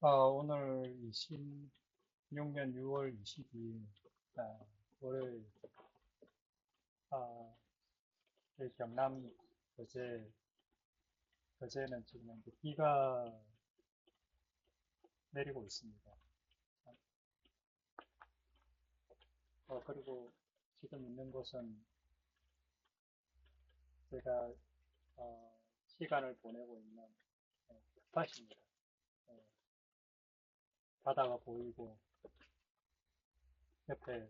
오늘 26년 6월 22일, 월요일, 아, 저희 경남 거제는 지금 이제 비가 내리고 있습니다. 그리고 지금 있는 곳은 제가, 시간을 보내고 있는 텃밭입니다. 어, 바다가 보이고, 옆에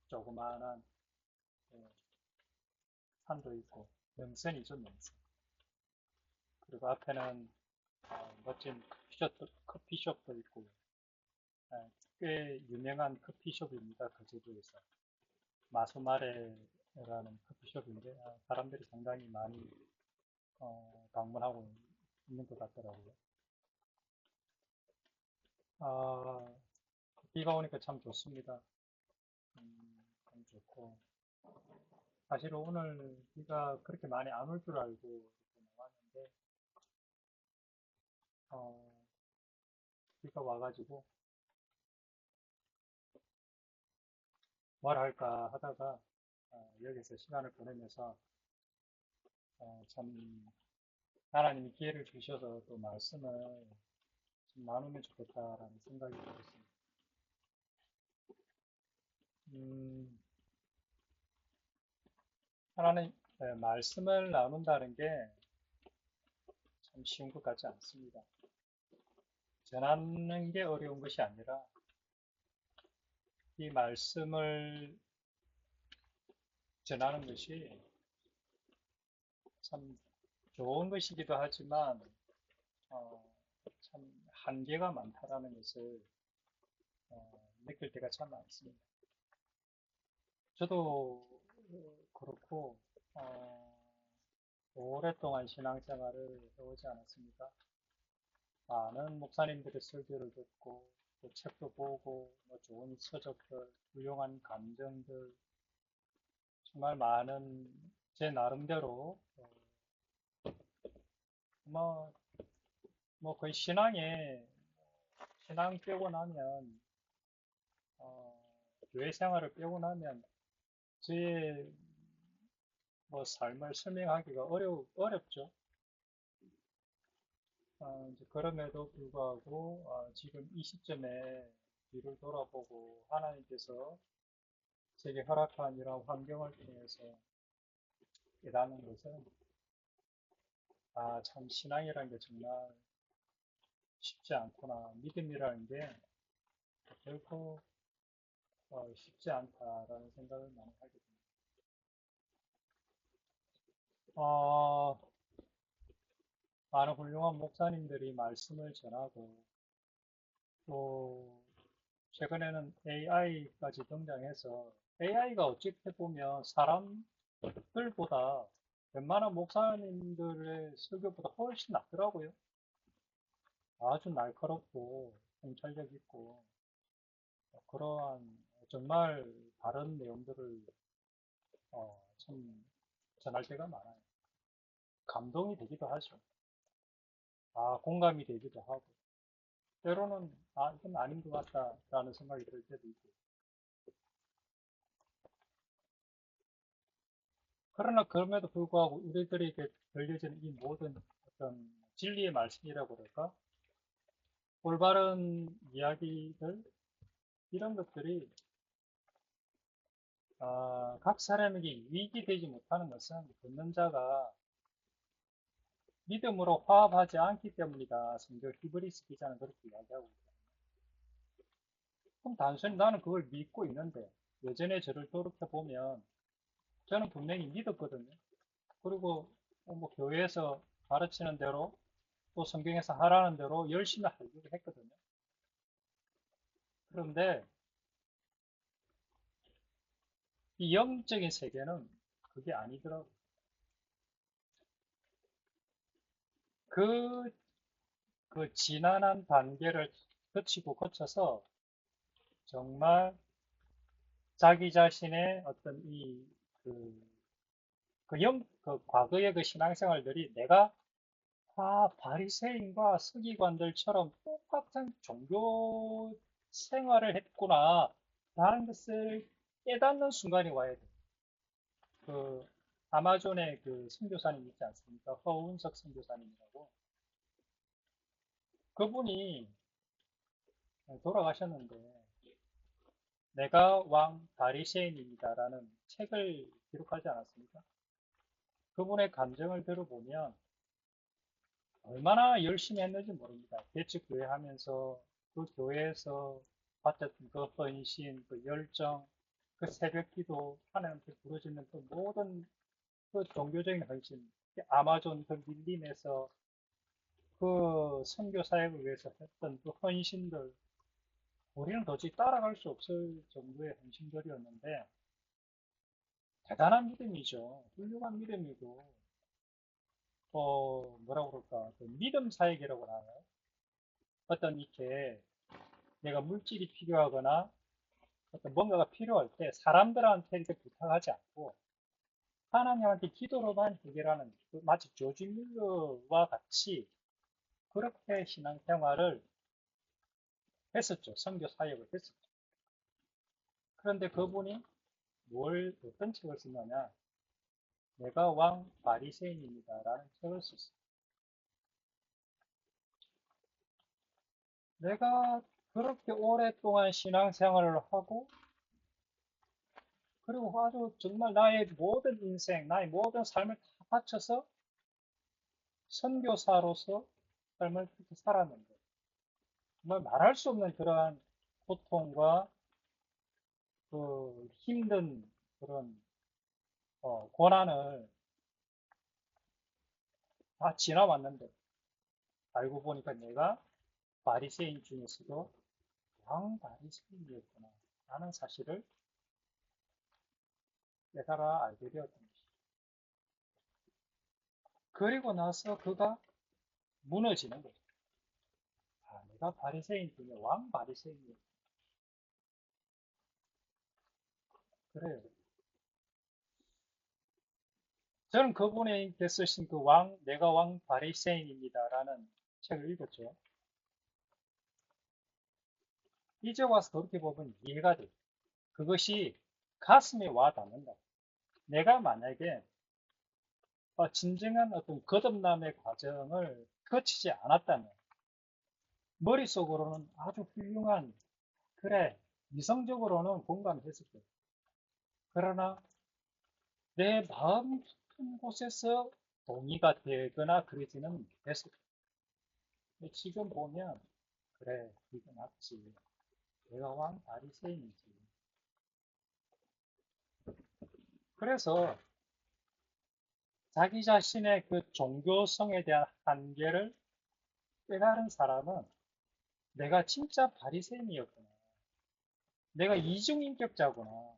조그마한 어, 산도 있고, 능선이죠, 능선. 그리고 앞에는 멋진 커피숍도 있고, 아, 꽤 유명한 커피숍입니다. 거제도에서. 마소마레라는 커피숍인데, 사람들이 상당히 많이 방문하고 있는 것 같더라고요. 아, 비가 오니까 참 좋습니다. 참 좋고. 사실 오늘 비가 그렇게 많이 안 올 줄 알고 이렇게 나왔는데, 어, 비가 와가지고 뭘 할까 하다가 여기서 시간을 보내면서 참 하나님이 기회를 주셔서 또 말씀을 좀 나누면 좋겠다라는 생각이 들었습니다. 음, 하나님 말씀을 나눈다는 게 참 쉬운 것 같지 않습니다. 전하는 게 어려운 것이 아니라 이 말씀을 전하는 것이 참 좋은 것이기도 하지만 어, 참 한계가 많다라는 것을 느낄 때가 참 많습니다. 저도 그렇고 어, 오랫동안 신앙생활을 해오지 않았습니까? 많은 목사님들의 설교를 듣고 또 책도 보고 뭐 좋은 서적들, 훌륭한 감정들 정말 많은 제 나름대로 뭐, 뭐 거의 신앙 빼고 나면 어, 교회 생활을 빼고 나면 제 뭐 삶을 설명하기가 어렵죠. 이제 그럼에도 불구하고 지금 이 시점에 뒤를 돌아보고 하나님께서 제게 허락한 이런 환경을 통해서 깨닫는 것은 참 신앙이라는 게 정말 쉽지 않구나. 믿음이라는 게 결코 쉽지 않다라는 생각을 많이 하게 됩니다. 어, 많은 훌륭한 목사님들이 말씀을 전하고 또 최근에는 AI까지 등장해서 AI가 어떻게 보면 사람들보다 웬만한 목사님들의 설교보다 훨씬 낫더라고요. 아주 날카롭고 통찰력 있고 그러한 정말 다른 내용들을 참 전할 때가 많아요. 감동이 되기도 하죠. 공감이 되기도 하고 때로는 이건 아닌 것 같다라는 생각이 들 때도 있고 그러나 그럼에도 불구하고 우리들에게 들려지는 이 모든 어떤 진리의 말씀이라고 그럴까? 올바른 이야기들 이런 것들이 각 사람에게 유익이 되지 못하는 것은 듣는 자가 믿음으로 화합하지 않기 때문이다. 성경 히브리스 기자는 그렇게 이야기하고 있다. 그럼 단순히 나는 그걸 믿고 있는데 예전에 저를 돌이켜 보면 저는 분명히 믿었거든요. 그리고 뭐 교회에서 가르치는 대로 또 성경에서 하라는 대로 열심히 하려고 했거든요. 그런데 이 영적인 세계는 그게 아니더라고요. 그, 그 지난한 단계를 거쳐서 정말 자기 자신의 어떤 그 과거의 그 신앙생활들이 내가 바리새인과 서기관들처럼 똑같은 종교 생활을 했구나 라는 것을 깨닫는 순간이 와야 돼. 그 아마존에 그 선교사님 있지 않습니까? 허운석 선교사님이라고. 그분이 돌아가셨는데 내가 왕 바리새인입니다라는 책을 기록하지 않았습니까? 그분의 감정을 들어보면 얼마나 열심히 했는지 모릅니다. 개척교회 하면서 그 교회에서 받았던 그 헌신, 그 열정, 그 새벽 기도, 하나님께 부르짖는 그 모든 그 종교적인 헌신, 아마존 그 밀림에서 그 선교 사역을 위해서 했던 그 헌신들, 우리는 도저히 따라갈 수 없을 정도의 헌신들이었는데, 대단한 믿음이죠. 훌륭한 믿음이고, 뭐라고 그럴까, 그 믿음 사역이라고 하나요? 어떤 이렇게 내가 물질이 필요하거나 어떤 뭔가가 필요할 때 사람들한테 이렇게 부탁하지 않고 하나님한테 기도로만 해결하는 마치 조지 밀러와 같이 그렇게 신앙생활을 했었죠. 선교 사역을 했었죠. 그런데 그분이 어떤 책을 쓰느냐? 내가 왕 바리새인입니다라는 책을 썼어요. 내가 그렇게 오랫동안 신앙생활을 하고 그리고 아주 정말 나의 모든 인생, 나의 모든 삶을 다 바쳐서 선교사로서 삶을 그렇게 살았는데 정말 말할 수 없는 그러한 고통과 그 힘든 그런 고난을 다 지나왔는데 알고 보니까 내가 바리새인 중에서도 왕 바리새인이었구나 라는 사실을 깨달아 알게 되었던 것이죠. 그리고 나서 그가 무너지는 거죠. 내가 바리새인 중에 왕 바리새인이었구나. 그래요. 저는 그분에게 쓰신 그 내가 왕 바리새인입니다라는 책을 읽었죠. 이제 와서 그렇게 보면 이해가 돼요. 그것이 가슴에 와 닿는다. 내가 만약에 진정한 어떤 거듭남의 과정을 거치지 않았다면 머릿속으로는 아주 훌륭한, 그래, 이성적으로는 공감했을 거예요. 그러나 내 마음 깊은 곳에서 동의가 되거나 그러지는 못했을 거예요. 지금 보면 그래, 이거 맞지. 내가 왕 바리새인이지. 그래서 자기 자신의 그 종교성에 대한 한계를 깨달은 사람은 내가 진짜 바리새인이었구나. 내가 이중인격자구나.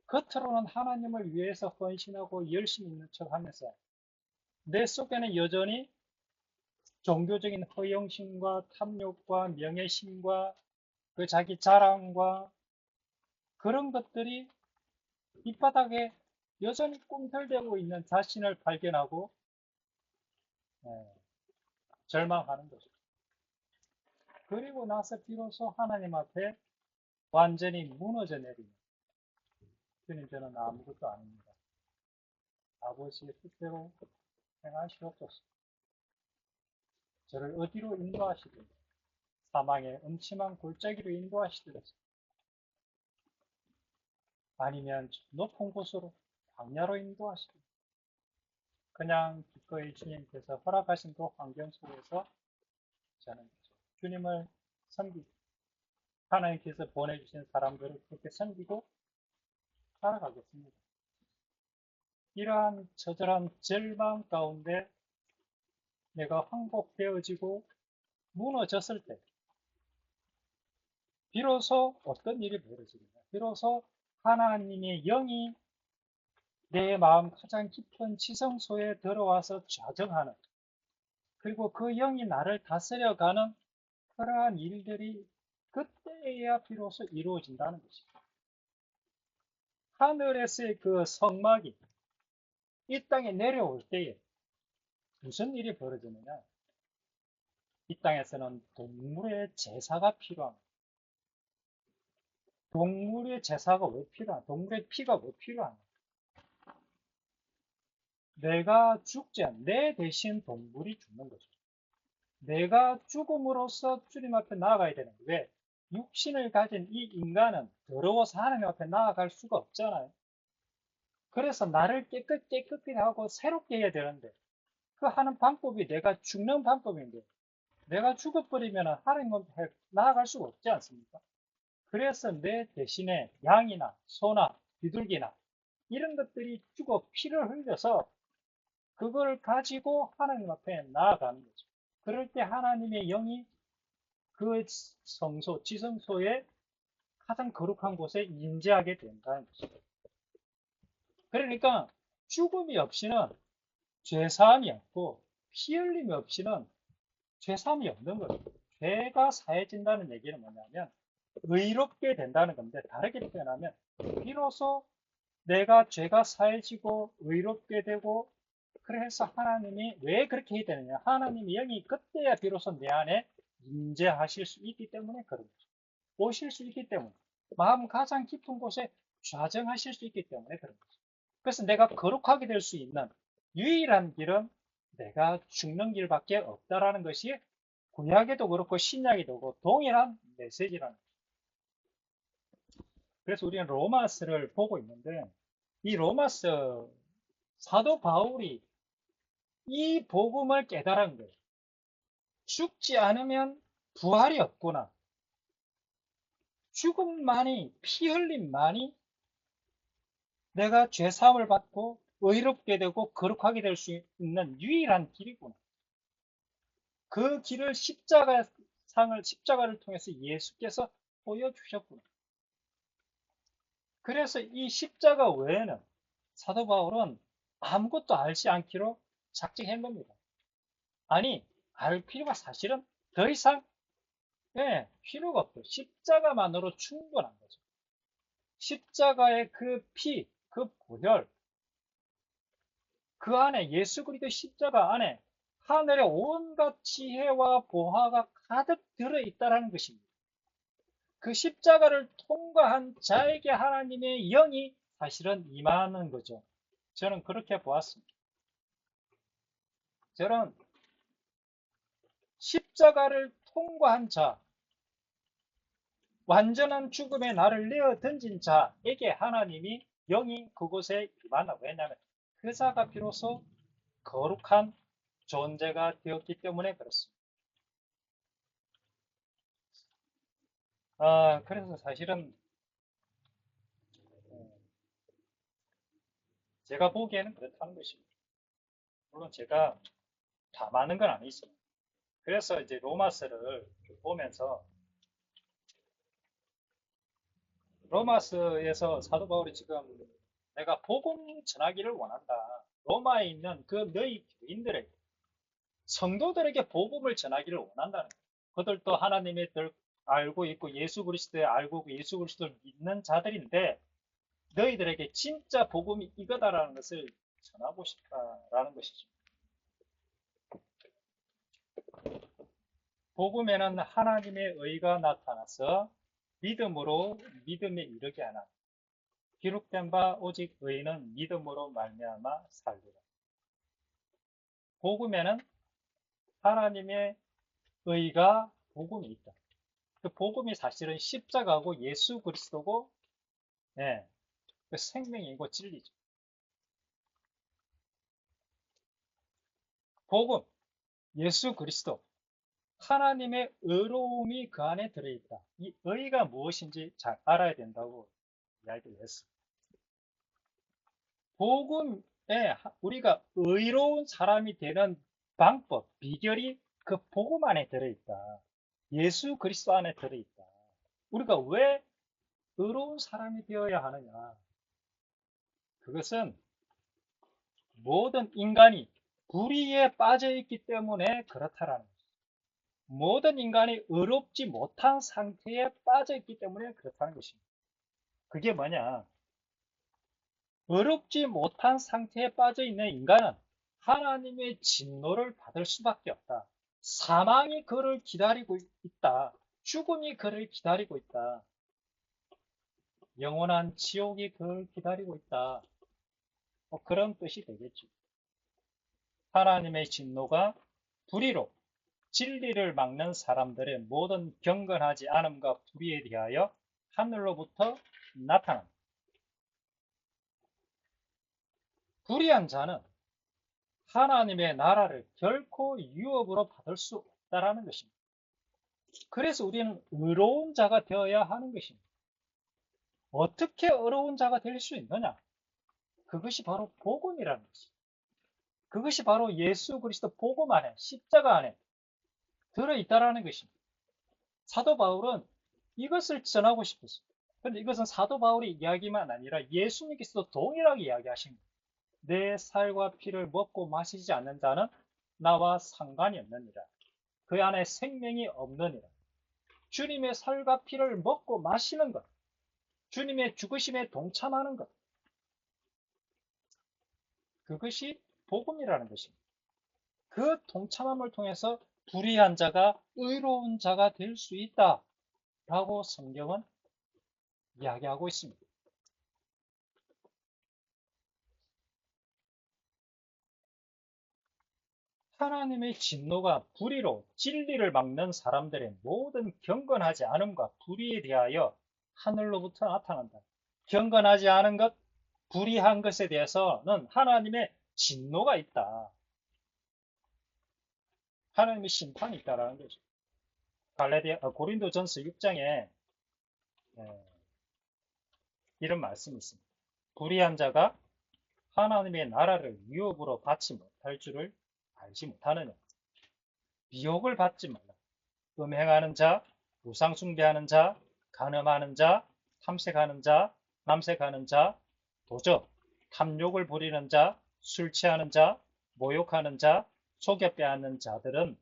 겉으로는 하나님을 위해서 헌신하고 열심히 있는 척 하면서 내 속에는 여전히 종교적인 허영심과 탐욕과 명예심과 그 자기 자랑과 그런 것들이 밑바닥에 여전히 꿈틀대고 있는 자신을 발견하고 예, 절망하는 거죠. 그리고 나서 비로소 하나님 앞에 완전히 무너져 내리는 주님, 저는 아무것도 아닙니다. 아버지의 뜻대로 행하시옵소서. 저를 어디로 인도하시든 사망의 음침한 골짜기로 인도하시든 아니면 높은 곳으로 광야로 인도하시든 그냥 기꺼이 주님께서 허락하신 그 환경 속에서 저는 주님을 섬기고 하나님께서 보내주신 사람들을 그렇게 섬기고 살아가겠습니다. 이러한 처절한 절망 가운데 내가 항복되어지고 무너졌을 때 비로소 어떤 일이 벌어지느냐. 비로소 하나님의 영이 내 마음 가장 깊은 지성소에 들어와서 좌정하는, 그리고 그 영이 나를 다스려가는 그러한 일들이 그때에야 비로소 이루어진다는 것입니다. 하늘에서의 그 성막이 이 땅에 내려올 때에 무슨 일이 벌어지느냐? 이 땅에서는 동물의 제사가 필요합니다. 동물의 제사가 왜 필요한? 동물의 피가 왜 필요한? 내가 죽지 않, 내 대신 동물이 죽는 거죠. 내가 죽음으로써 주님 앞에 나아가야 되는 거예요. 왜? 육신을 가진 이 인간은 더러워서 하나님 앞에 나아갈 수가 없잖아요. 그래서 나를 깨끗이 하고 새롭게 해야 되는데 그 하는 방법이 내가 죽는 방법인데 내가 죽어버리면 하나님 앞에 나아갈 수가 없지 않습니까? 그래서 내 대신에 양이나 소나 비둘기나 이런 것들이 죽어 피를 흘려서 그걸 가지고 하나님 앞에 나아가는 거죠. 그럴 때 하나님의 영이 그 성소, 지성소의 가장 거룩한 곳에 임재하게 된다는 것이죠. 그러니까 죽음이 없이는 죄사함이 없고 피 흘림이 없이는 죄사함이 없는 거죠. 죄가 사해진다는 얘기는 뭐냐면 의롭게 된다는 건데 다르게 표현하면 비로소 내가 죄가 사해지고 의롭게 되고 그래서 하나님이 왜 그렇게 해야 되느냐? 하나님의 영이 그때야 비로소 내 안에 임재하실 수 있기 때문에 그런 거죠. 오실 수 있기 때문에 마음 가장 깊은 곳에 좌정하실 수 있기 때문에 그런 거죠. 그래서 내가 거룩하게 될 수 있는 유일한 길은 내가 죽는 길밖에 없다라는 것이 구약에도 그렇고 신약에도 그렇고 동일한 메시지라는 거죠. 그래서 우리는 로마서를 보고 있는데 이 로마서 사도 바울이 이 복음을 깨달은 거예요. 죽지 않으면 부활이 없구나. 죽음만이, 피 흘림만이 내가 죄사함을 받고 의롭게 되고 거룩하게 될 수 있는 유일한 길이구나. 그 길을 십자가를 통해서 예수께서 보여주셨구나. 그래서 이 십자가 외에는 사도 바울은 아무것도 알지 않기로 작정한 겁니다. 아니, 알 필요가 사실은 더 이상 필요가 없어요. 십자가만으로 충분한 거죠. 십자가의 그 피, 그 보혈, 그 안에 예수 그리스도 십자가 안에 하늘의 온갖 지혜와 보화가 가득 들어있다는 것입니다. 그 십자가를 통과한 자에게 하나님의 영이 사실은 임하는 거죠. 저는 그렇게 보았습니다. 저는 십자가를 통과한 자, 완전한 죽음에 나를 내어 던진 자에게 하나님이 영이 그곳에 임한다. 왜냐하면 그 자가 비로소 거룩한 존재가 되었기 때문에 그렇습니다. 그래서 사실은 제가 보기에는 그렇다는 것입니다. 물론 제가 다 많은 건 아니지만. 그래서 이제 로마서를 보면서 로마서에서 사도 바울이 지금 내가 복음 전하기를 원한다. 로마에 있는 그 너희 교인들에게 성도들에게 복음을 전하기를 원한다는 거예요. 그들도 하나님의 들 알고 있고 예수 그리스도에 알고 있고 예수 그리스도를 믿는 자들인데 너희들에게 진짜 복음이 이거다라는 것을 전하고 싶다라는 것이죠. 복음에는 하나님의 의가 나타나서 믿음으로 믿음에 이르게 하나 기록된 바 오직 의인은 믿음으로 말미암아 살리라. 복음에는 하나님의 의가 복음이 있다. 그 복음이 사실은 십자가고 예수 그리스도고 그 생명이고 진리죠. 복음, 예수 그리스도, 하나님의 의로움이 그 안에 들어있다. 이 의가 무엇인지 잘 알아야 된다고 이야기를 했습니다. 복음에 우리가 의로운 사람이 되는 방법, 비결이 그 복음 안에 들어있다. 예수 그리스도 안에 들어있다. 우리가 왜 의로운 사람이 되어야 하느냐? 그것은 모든 인간이 불의에 빠져 있기 때문에 그렇다라는 거죠. 모든 인간이 의롭지 못한 상태에 빠져 있기 때문에 그렇다는 것입니다. 그게 뭐냐? 의롭지 못한 상태에 빠져 있는 인간은 하나님의 진노를 받을 수밖에 없다. 사망이 그를 기다리고 있다. 죽음이 그를 기다리고 있다. 영원한 지옥이 그를 기다리고 있다. 뭐 그런 뜻이 되겠죠. 하나님의 진노가 불의로 진리를 막는 사람들의 모든 경건하지 않음과 불의에 대하여 하늘로부터 나타난다. 불의한 자는 하나님의 나라를 결코 유업으로 받을 수 없다라는 것입니다. 그래서 우리는 의로운 자가 되어야 하는 것입니다. 어떻게 의로운 자가 될 수 있느냐? 그것이 바로 복음이라는 것입니다. 그것이 바로 예수 그리스도 복음 안에, 십자가 안에 들어있다라는 것입니다. 사도 바울은 이것을 전하고 싶었어요. 그런데 이것은 사도 바울의 이야기만 아니라 예수님께서도 동일하게 이야기하신 거예요. 내 살과 피를 먹고 마시지 않는 자는 나와 상관이 없느니라. 그 안에 생명이 없느니라. 주님의 살과 피를 먹고 마시는 것, 주님의 죽으심에 동참하는 것, 그것이 복음이라는 것입니다. 그 동참함을 통해서 불의한 자가 의로운 자가 될 수 있다라고 성경은 이야기하고 있습니다. 하나님의 진노가 불의로 진리를 막는 사람들의 모든 경건하지 않음과 불의에 대하여 하늘로부터 나타난다. 경건하지 않은 것, 불의한 것에 대해서는 하나님의 진노가 있다. 하나님의 심판이 있다라는 거죠. 고린도전서 6장에 이런 말씀이 있습니다. 불의한 자가 하나님의 나라를 유업으로 받지 못할 줄을 알지 못하느냐. 미혹을 받지 말라. 음행하는 자, 우상 숭배하는 자, 간음하는 자, 탐색하는 자, 남색하는 자, 도적, 탐욕을 부리는 자, 술 취하는 자, 모욕하는 자, 속여 빼앗는 자들은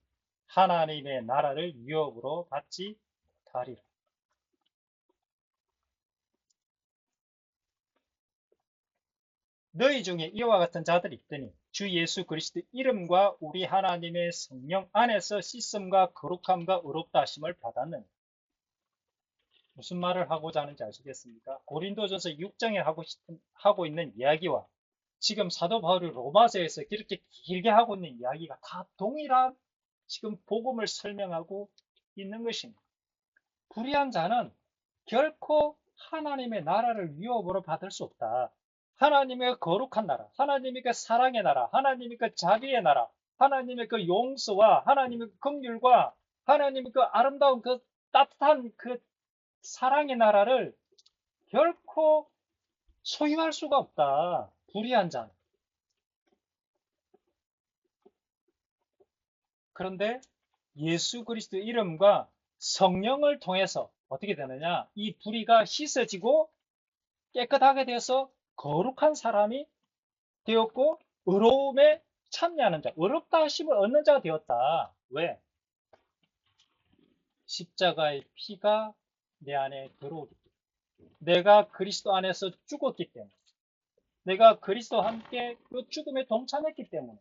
하나님의 나라를 유업으로 받지 못하리라. 너희 중에 이와 같은 자들이 있더니 주 예수 그리스도 이름과 우리 하나님의 성령 안에서 씻음과 거룩함과 의롭다 하심을 받았느니. 무슨 말을 하고자 하는지 아시겠습니까? 고린도전서 6장에 하고 있는 이야기와 지금 사도 바울이 로마서에서 이렇게 길게 하고 있는 이야기가 다 동일한 지금 복음을 설명하고 있는 것입니다. 불의한 자는 결코 하나님의 나라를 유업으로 받을 수 없다. 하나님의 거룩한 나라, 하나님의 그 사랑의 나라, 하나님의 그 자비의 나라, 하나님의 그 용서와 하나님의 그 긍휼과 하나님의 그 아름다운 그 따뜻한 그 사랑의 나라를 결코 소유할 수가 없다. 불의한 자는. 그런데 예수 그리스도 이름과 성령을 통해서 어떻게 되느냐? 이 불의가 씻어지고 깨끗하게 되어서 거룩한 사람이 되었고 의로움에 참여하는 자, 의롭다 하심을 얻는 자가 되었다. 왜? 십자가의 피가 내 안에 들어오기 때문에. 내가 그리스도 안에서 죽었기 때문에. 내가 그리스도와 함께 그 죽음에 동참했기 때문에.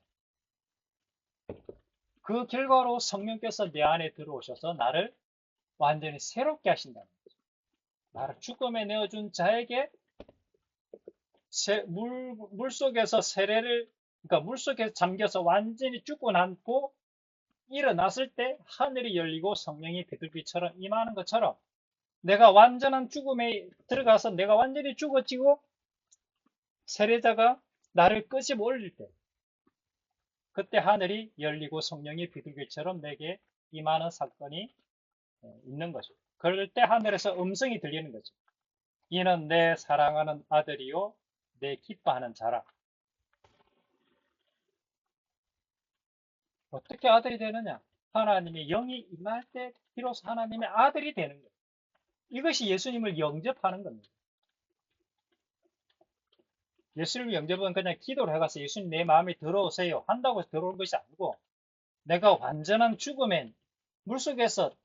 그 결과로 성령께서 내 안에 들어오셔서 나를 완전히 새롭게 하신다는 거죠. 나를 죽음에 내어준 자에게 물속에서 그러니까 물속에 잠겨서 완전히 죽고 남고 일어났을 때 하늘이 열리고 성령이 비둘기처럼 임하는 것처럼 내가 완전한 죽음에 들어가서 내가 완전히 죽어지고 세례자가 나를 끄집어 올릴 때 그때 하늘이 열리고 성령이 비둘기처럼 내게 임하는 사건이 있는 거죠. 그럴 때 하늘에서 음성이 들리는 거죠. 이는 내 사랑하는 아들이요 내 기뻐하는 자라. 어떻게 아들이 되느냐? 하나님의 영이 임할 때 비로소 하나님의 아들이 되는 거예요. 이것이 예수님을 영접하는 겁니다. 예수님 영접은 그냥 기도를 해가서 예수님 내 마음에 들어오세요 한다고 들어온 것이 아니고 내가 완전한 죽음에 물속에서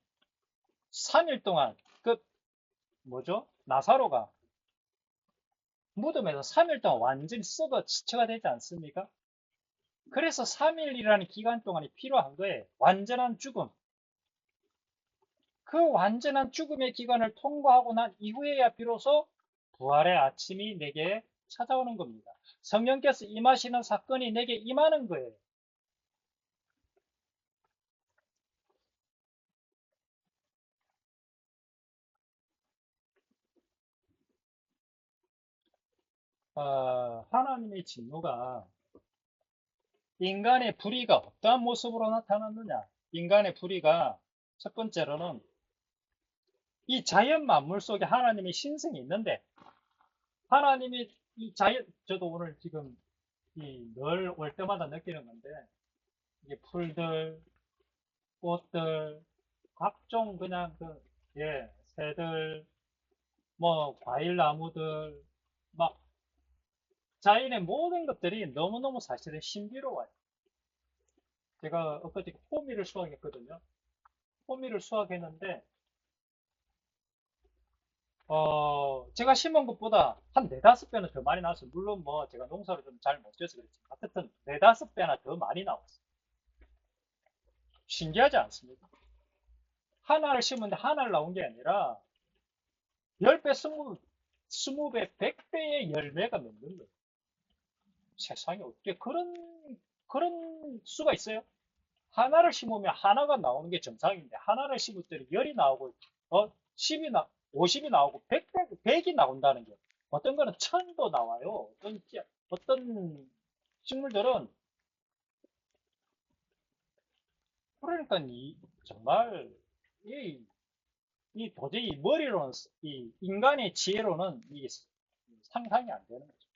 3일 동안 나사로가 무덤에서 3일 동안 완전히 썩어 지체가 되지 않습니까? 그래서 3일이라는 기간 동안이 필요한 거예요. 완전한 죽음. 그 완전한 죽음의 기간을 통과하고 난 이후에야 비로소 부활의 아침이 내게 찾아오는 겁니다. 성령께서 임하시는 사건이 내게 임하는 거예요. 하나님의 진노가 인간의 불의가 어떠한 모습으로 나타났느냐? 인간의 불의가 첫 번째로는 이 자연 만물 속에 하나님의 신성이 있는데 하나님이 이 자연, 저도 오늘 지금 늘 올 때마다 느끼는 건데 이게 풀들, 꽃들, 각종 그냥 예, 새들, 뭐 과일 나무들, 막 자연의 모든 것들이 너무너무 사실은 신비로워요. 제가 엊그제 호미를 수확했거든요. 호미를 수확했는데 제가 심은 것보다 한 네다섯 배는 더 많이 나왔어요. 물론 뭐 제가 농사를 좀 잘 못 지어서 그렇지만 어쨌든 네다섯 배나 더 많이 나왔어요. 신기하지 않습니까? 하나를 심었는데 하나를 나온 게 아니라 10배, 20배, 100배의 열매가 맺는 거예요. 세상에 어떻게 그런 수가 있어요? 하나를 심으면 하나가 나오는 게 정상인데 하나를 심을 때는 열이 나오고 10이 50이 나오고 100이 나온다는 게 어떤 거는 1000도 나와요. 어떤 식물들은 그러니까 정말 이, 이 도저히 머리로는 이 인간의 지혜로는 이게 상상이 안 되는 거죠.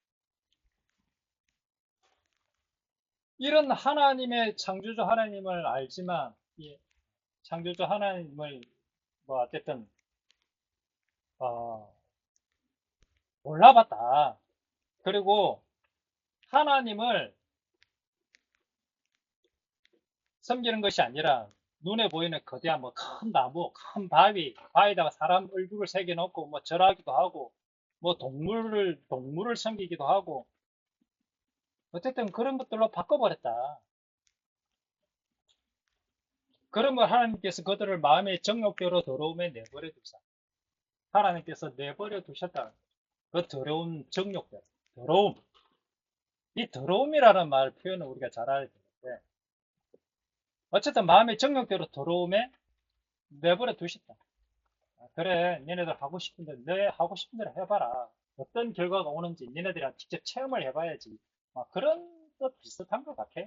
이런 하나님의 창조주 하나님을 알지만 이 창조주 하나님을 뭐 어쨌든 어, 몰라봤다. 그리고 하나님을 섬기는 것이 아니라 눈에 보이는 거대한 뭐 큰 나무, 큰 바위에다가 사람 얼굴을 새겨놓고 뭐 절하기도 하고 뭐 동물을 섬기기도 하고 어쨌든 그런 것들로 바꿔버렸다. 그러면 하나님께서 그들을 마음의 정욕대로 더러움에 내버려 두사. 하나님께서 내버려 두셨다. 그 더러운 정욕대로. 더러움. 이 더러움이라는 말 표현을 우리가 잘 알아야 되는데 어쨌든 마음의 정욕대로 더러움에 내버려 두셨다. 그래, 니네들 하고 싶은데, 내 하고 싶은 대로 해봐라. 어떤 결과가 오는지 니네들이랑 직접 체험을 해봐야지. 그런 것 비슷한 것 같아.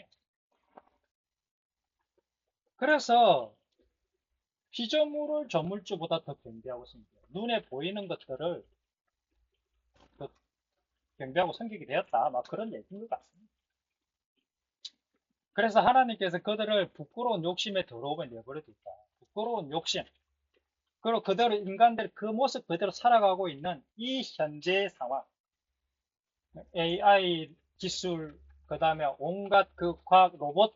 그래서 피조물을 조물주보다 더 경배하고 섬겨. 눈에 보이는 것들을 더 경배하고 섬기게 되었다. 막 그런 얘기인 것 같습니다. 그래서 하나님께서 그들을 부끄러운 욕심에 더러움에 내버려 뒀다. 부끄러운 욕심. 그리고 그대로 인간들 그 모습 그대로 살아가고 있는 이 현재의 상황. AI 기술, 그 다음에 온갖 그 과학 로봇,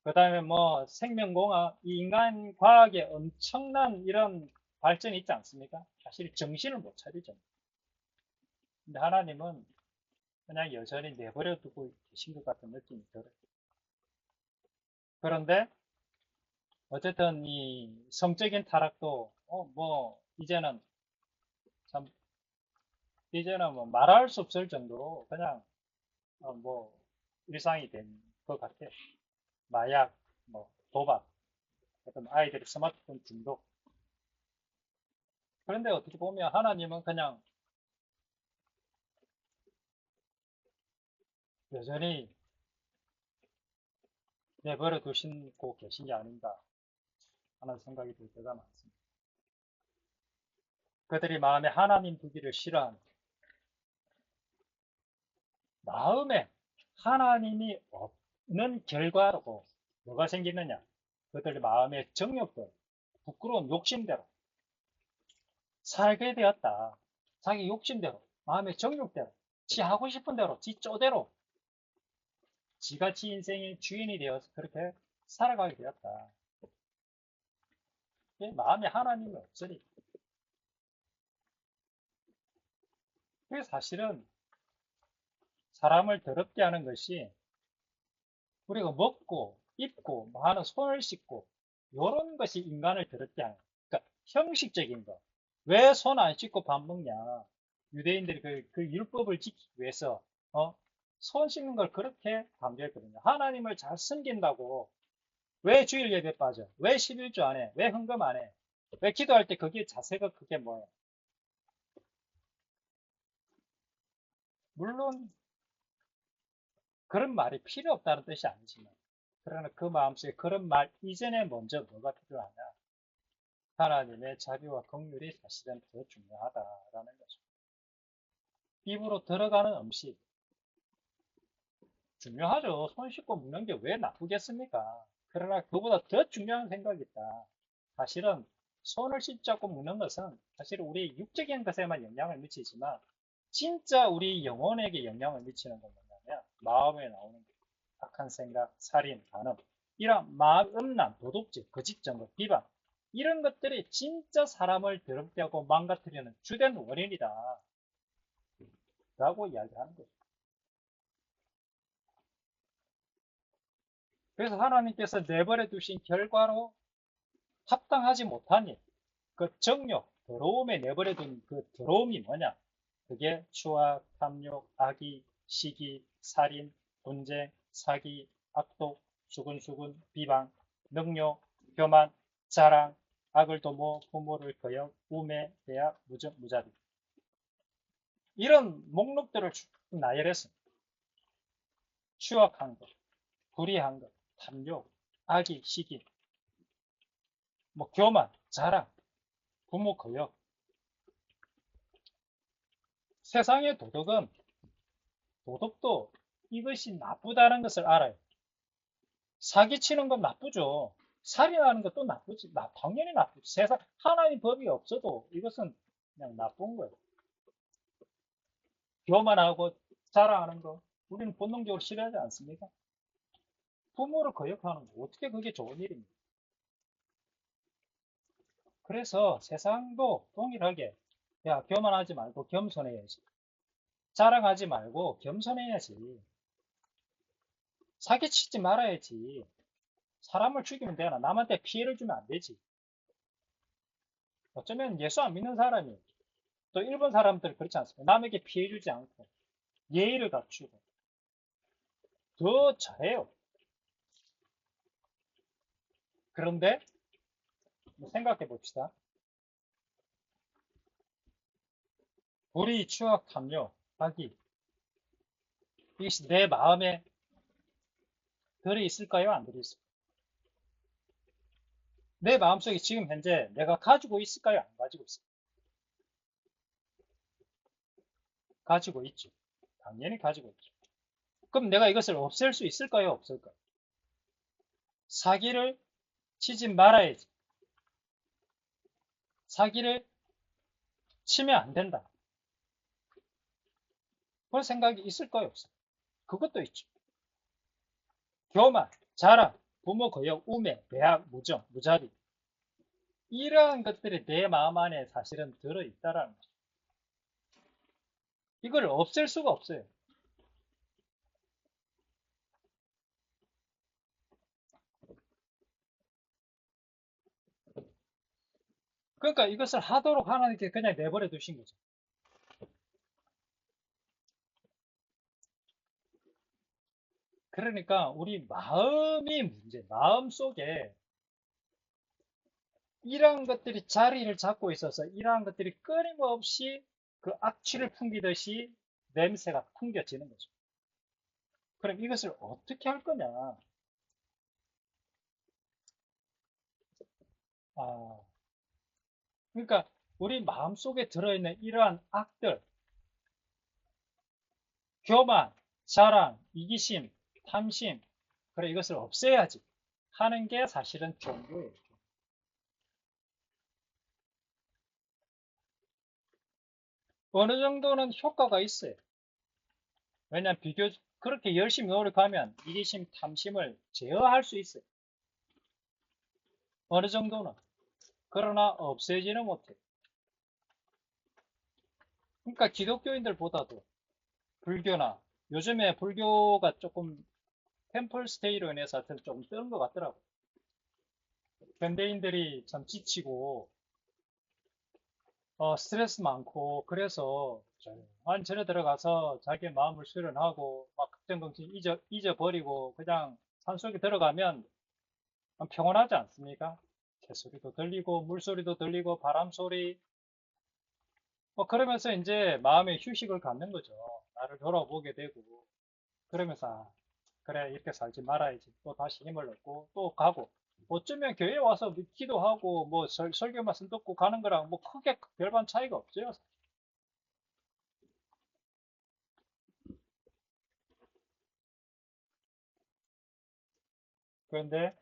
그 다음에 뭐 생명공학, 이 인간 과학에 엄청난 이런 발전이 있지 않습니까? 사실 정신을 못 차리죠. 근데 하나님은 그냥 여전히 내버려 두고 계신 것 같은 느낌이 들어요. 그런데 어쨌든 이 성적인 타락도 뭐 참 이제는 뭐 말할 수 없을 정도로 그냥 뭐 일상이 된 것 같아요. 마약, 뭐 도박, 어떤 아이들의 스마트폰 중독. 그런데 어떻게 보면 하나님은 그냥 여전히 내버려 두시고 계신 게 아닌가 하는 생각이 들 때가 많습니다. 그들이 마음에 하나님 두기를 싫어하는 마음에 하나님이 없는 결과로 뭐가 생기느냐? 그들의 마음의 정욕대로, 부끄러운 욕심대로 살게 되었다. 자기 욕심대로, 마음의 정욕대로, 지 하고 싶은 대로, 지 쪼대로 지가 지 인생의 주인이 되어서 그렇게 살아가게 되었다. 마음에 하나님이 없으니. 그게 사실은 사람을 더럽게 하는 것이 우리가 먹고 입고 뭐 하는 손을 씻고 요런 것이 인간을 더럽게 하는 거예요. 그러니까 형식적인 거. 왜 손 안 씻고 밥 먹냐? 유대인들이 그 율법을 지키기 위해서 어? 손 씻는 걸 그렇게 강조했거든요. 하나님을 잘 섬긴다고 왜 주일 예배 빠져? 왜 11조 안 해? 왜 헌금 안 해? 왜 기도할 때 그게 자세가 그게 뭐예요? 물론 그런 말이 필요 없다는 뜻이 아니지만 그러나 그 마음속에 그런 말 이전에 먼저 뭐가 필요하냐? 하나님의 자비와 긍휼이 사실은 더 중요하다라는 거죠. 입으로 들어가는 음식 중요하죠. 손 씻고 먹는 게 왜 나쁘겠습니까? 그러나 그보다 더 중요한 생각이 있다. 사실은 손을 씻자고 먹는 것은 사실 우리 육적인 것에만 영향을 미치지만 진짜 우리 영혼에게 영향을 미치는 건 뭐냐면 마음에 나오는 악한 생각, 살인, 간음 이런 마음난, 도둑질, 거짓 증거, 비방 이런 것들이 진짜 사람을 더럽게 하고 망가뜨리는 주된 원인이다 라고 이야기하는 거죠. 그래서 하나님께서 내버려 두신 결과로 합당하지 못한 일, 그 정욕, 더러움에 내버려 둔 그 더러움이 뭐냐? 그게 추악, 탐욕, 악의, 시기, 살인, 분쟁, 사기, 악독, 수근수근, 비방, 능욕, 교만, 자랑, 악을 도모, 부모를 거역, 우매, 배악, 무적, 무자비. 이런 목록들을 쭉 나열했습니다. 추악한 것, 불의한 것, 탐욕, 악의, 시기, 뭐 교만, 자랑, 부모 거역. 세상의 도덕도 이것이 나쁘다는 것을 알아요. 사기치는 건 나쁘죠. 살인하는 것도 나쁘지. 당연히 나쁘지. 세상 하나님 법이 없어도 이것은 그냥 나쁜 거예요. 교만하고 자랑하는 거 우리는 본능적으로 싫어하지 않습니까? 부모를 거역하는 거 어떻게 그게 좋은 일입니까? 그래서 세상도 동일하게 야 교만하지 말고 겸손해야지. 자랑하지 말고 겸손해야지. 사기치지 말아야지. 사람을 죽이면 되나? 남한테 피해를 주면 안 되지. 어쩌면 예수 안 믿는 사람이 또 일본 사람들 그렇지 않습니까? 남에게 피해 주지 않고 예의를 갖추고 더 잘해요. 그런데 생각해 봅시다. 불의, 추악, 탐욕, 악의 이것이 내 마음에 들어 있을까요? 안 들어 있을까요? 내 마음속에 지금 현재 내가 가지고 있을까요? 안 가지고 있을까요? 가지고 있죠. 당연히 가지고 있죠. 그럼 내가 이것을 없앨 수 있을까요? 없을까요? 사기를 치지 말아야지. 사기를 치면 안 된다. 그런 생각이 있을까요? 없을까요? 그것도 있죠. 교만, 자랑, 부모 거역, 우매, 배악, 무정, 무자비. 이러한 것들이 내 마음 안에 사실은 들어있다라는 거죠. 이걸 없앨 수가 없어요. 그러니까 이것을 하도록 하나님께 그냥 내버려 두신 거죠. 그러니까 우리 마음이 문제, 마음 속에 이러한 것들이 자리를 잡고 있어서 이러한 것들이 끊임없이 그 악취를 풍기듯이 냄새가 풍겨지는 거죠. 그럼 이것을 어떻게 할 거냐? 아, 그러니까 우리 마음 속에 들어있는 이러한 악들, 교만, 자랑, 이기심, 탐심, 그래 이것을 없애야지 하는 게 사실은 종교예요. 어느 정도는 효과가 있어요. 왜냐하면 그렇게 열심히 노력하면 이기심, 탐심을 제어할 수 있어요. 어느 정도는. 그러나 없애지는 못해요. 그러니까 기독교인들보다도 불교나 요즘에 불교가 조금 템플 스테이로 인해서 하여튼 좀 뜨는 것 같더라고. 현대인들이 참 지치고, 스트레스 많고, 그래서 완전히 들어가서 자기 마음을 수련하고, 막 걱정긍정 잊어버리고, 그냥 산속에 들어가면 평온하지 않습니까? 새소리도 들리고, 물소리도 들리고, 바람소리. 그러면서 이제 마음의 휴식을 갖는 거죠. 나를 돌아보게 되고, 그러면서, 그래, 이렇게 살지 말아야지. 또 다시 힘을 얻고, 또 가고. 어쩌면 교회 와서 기도하고, 뭐, 설교 말씀 듣고 가는 거랑 뭐 크게 별반 차이가 없어요. 그런데,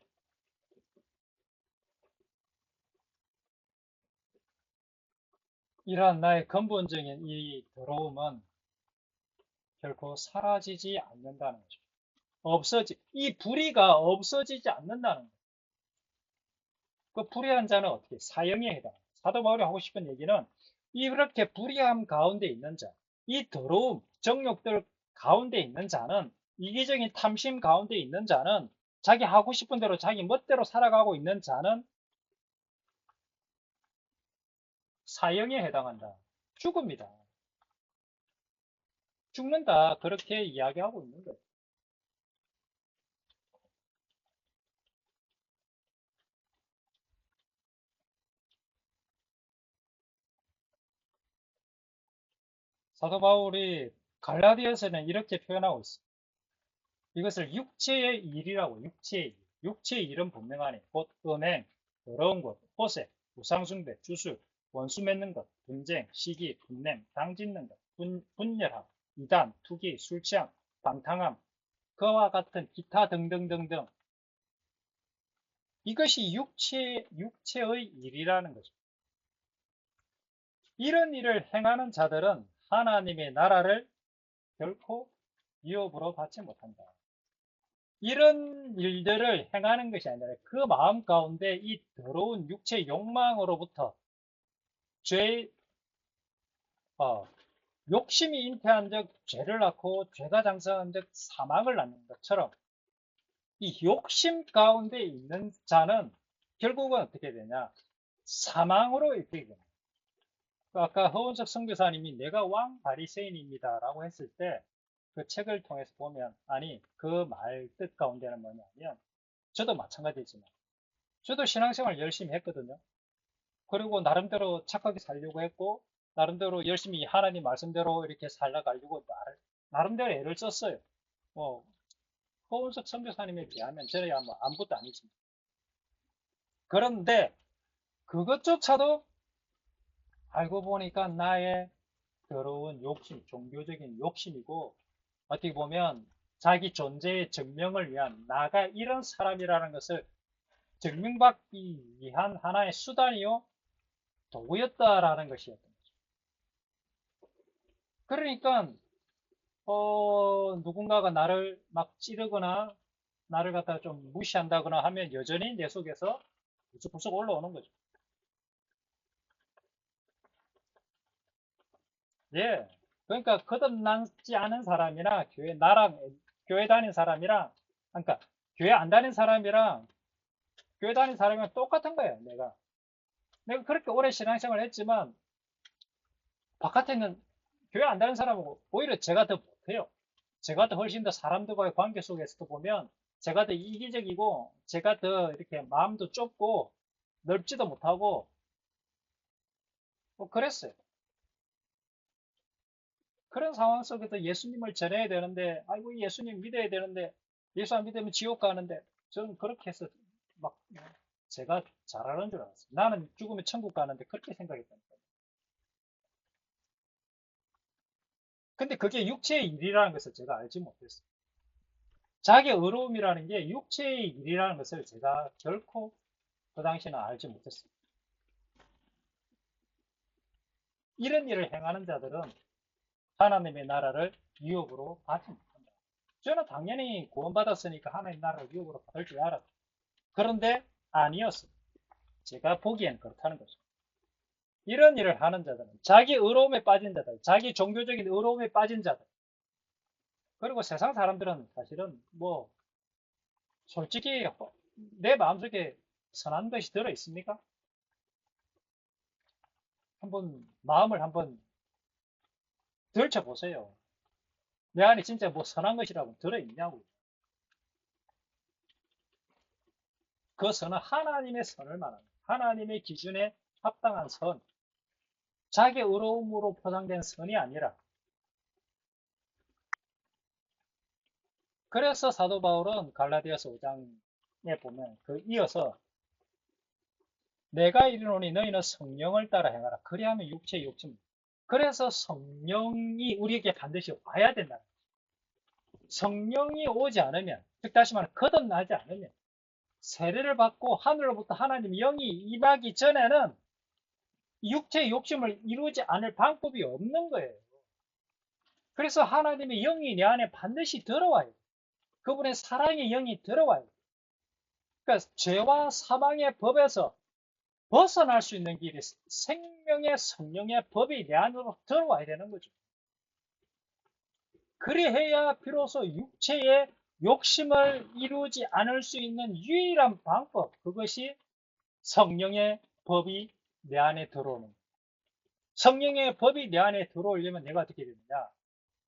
이러한 나의 근본적인 이 더러움은 결코 사라지지 않는다는 거죠. 이 불의가 없어지지 않는다는 거죠. 그 불의한 자는 어떻게? 사형에 해당합니다. 사도 바울이 하고 싶은 얘기는 이렇게 불의함 가운데 있는 자, 이 더러움, 정욕들 가운데 있는 자는, 이기적인 탐심 가운데 있는 자는, 자기 하고 싶은 대로 자기 멋대로 살아가고 있는 자는 사형에 해당한다. 죽습니다. 죽는다. 그렇게 이야기하고 있는 거예요. 사도 바울이 갈라디아서는 이렇게 표현하고 있어요. 이것을 육체의 일이라고, 육체의 일. 육체의 일은 분명하니, 곧 음행, 더러운 것, 호색, 우상숭배, 주술, 원수 맺는 것, 분쟁, 시기, 분냄, 당짓는 것, 분열함, 이단, 투기, 술취함, 방탕함, 그와 같은 기타 등등등등. 이것이 육체의 일이라는 거죠. 이런 일을 행하는 자들은 하나님의 나라를 결코 유업으로 받지 못한다. 이런 일들을 행하는 것이 아니라 그 마음 가운데 이 더러운 육체 욕망으로부터 죄, 어, 욕심이 잉태한 적 죄를 낳고 죄가 장성한 적 사망을 낳는 것처럼 이 욕심 가운데 있는 자는 결국은 어떻게 되냐? 사망으로 이끌게 됩니다. 아까 허원석 선교사님이 내가 왕 바리새인입니다라고 했을 때 그 책을 통해서 보면 아니 그 말 뜻 가운데는 뭐냐면 저도 마찬가지지만 저도 신앙생활 열심히 했거든요. 그리고 나름대로 착하게 살려고 했고 나름대로 열심히 하나님 말씀대로 이렇게 살아가려고 나름대로 애를 썼어요. 뭐 허은석 선교사님에 비하면 저야 뭐 아무것도 아니지만 그런데 그것조차도 알고 보니까 나의 더러운 욕심, 종교적인 욕심이고 어떻게 보면 자기 존재의 증명을 위한 나가 이런 사람이라는 것을 증명받기 위한 하나의 수단이요 도구였다라는 것이었던 거죠. 그러니까 누군가가 나를 막 찌르거나 나를 갖다가 좀 무시한다거나 하면 여전히 내 속에서 부쩍부쩍 올라오는 거죠. 예. 그러니까 거듭나지 않은 사람이나 교회 다닌 사람이랑 그러니까 교회 안 다닌 사람이랑 교회 다닌 사람이랑 똑같은 거예요. 내가 그렇게 오래 신앙생활을 했지만 바깥에는 교회 안 다닌 사람하고 오히려 제가 더 못해요. 제가 더 훨씬 더 사람들과의 관계 속에서도 보면 제가 더 이기적이고 제가 더 이렇게 마음도 좁고 넓지도 못하고 뭐 그랬어요. 그런 상황 속에서 예수님을 전해야 되는데 아이고 예수님 믿어야 되는데 예수 안 믿으면 지옥 가는데 저는 그렇게 해서 막 제가 잘하는 줄 알았어요. 나는 죽으면 천국 가는데 그렇게 생각했다니까요. 근데 그게 육체의 일이라는 것을 제가 알지 못했어요. 자기 의로움이라는 게 육체의 일이라는 것을 제가 결코 그 당시에는 알지 못했어요. 이런 일을 행하는 자들은 하나님의 나라를 유업으로 받지 못한다. 저는 당연히 구원받았으니까 하나님의 나라를 유업으로 받을 줄 알았죠. 그런데 아니었어요. 제가 보기엔 그렇다는 거죠. 이런 일을 하는 자들은 자기 의로움에 빠진 자들, 자기 종교적인 의로움에 빠진 자들, 그리고 세상 사람들은 사실은 뭐 솔직히 내 마음속에 선한 것이 들어 있습니까? 한번 마음을 한번 들춰보세요. 내 안에 진짜 뭐 선한 것이라고 들어 있냐고. 그 선은 하나님의 선을 말합니다. 하나님의 기준에 합당한 선, 자기 의로움으로 포장된 선이 아니라. 그래서 사도 바울은 갈라디아서 5장에 보면 이어서 내가 이르노니 너희는 성령을 따라 행하라. 그리하면 육체의 욕심. 그래서 성령이 우리에게 반드시 와야 된다. 성령이 오지 않으면, 즉 다시 말해 거듭나지 않으면, 세례를 받고 하늘로부터 하나님 영이 임하기 전에는 육체의 욕심을 이루지 않을 방법이 없는 거예요. 그래서 하나님의 영이 내 안에 반드시 들어와요. 그분의 사랑의 영이 들어와요. 그러니까 죄와 사망의 법에서 벗어날 수 있는 길이 생명의 성령의 법이 내 안으로 들어와야 되는 거죠. 그리해야 비로소 육체의 욕심을 이루지 않을 수 있는 유일한 방법, 그것이 성령의 법이 내 안에 들어오는 거예요. 성령의 법이 내 안에 들어오려면 내가 어떻게 되느냐?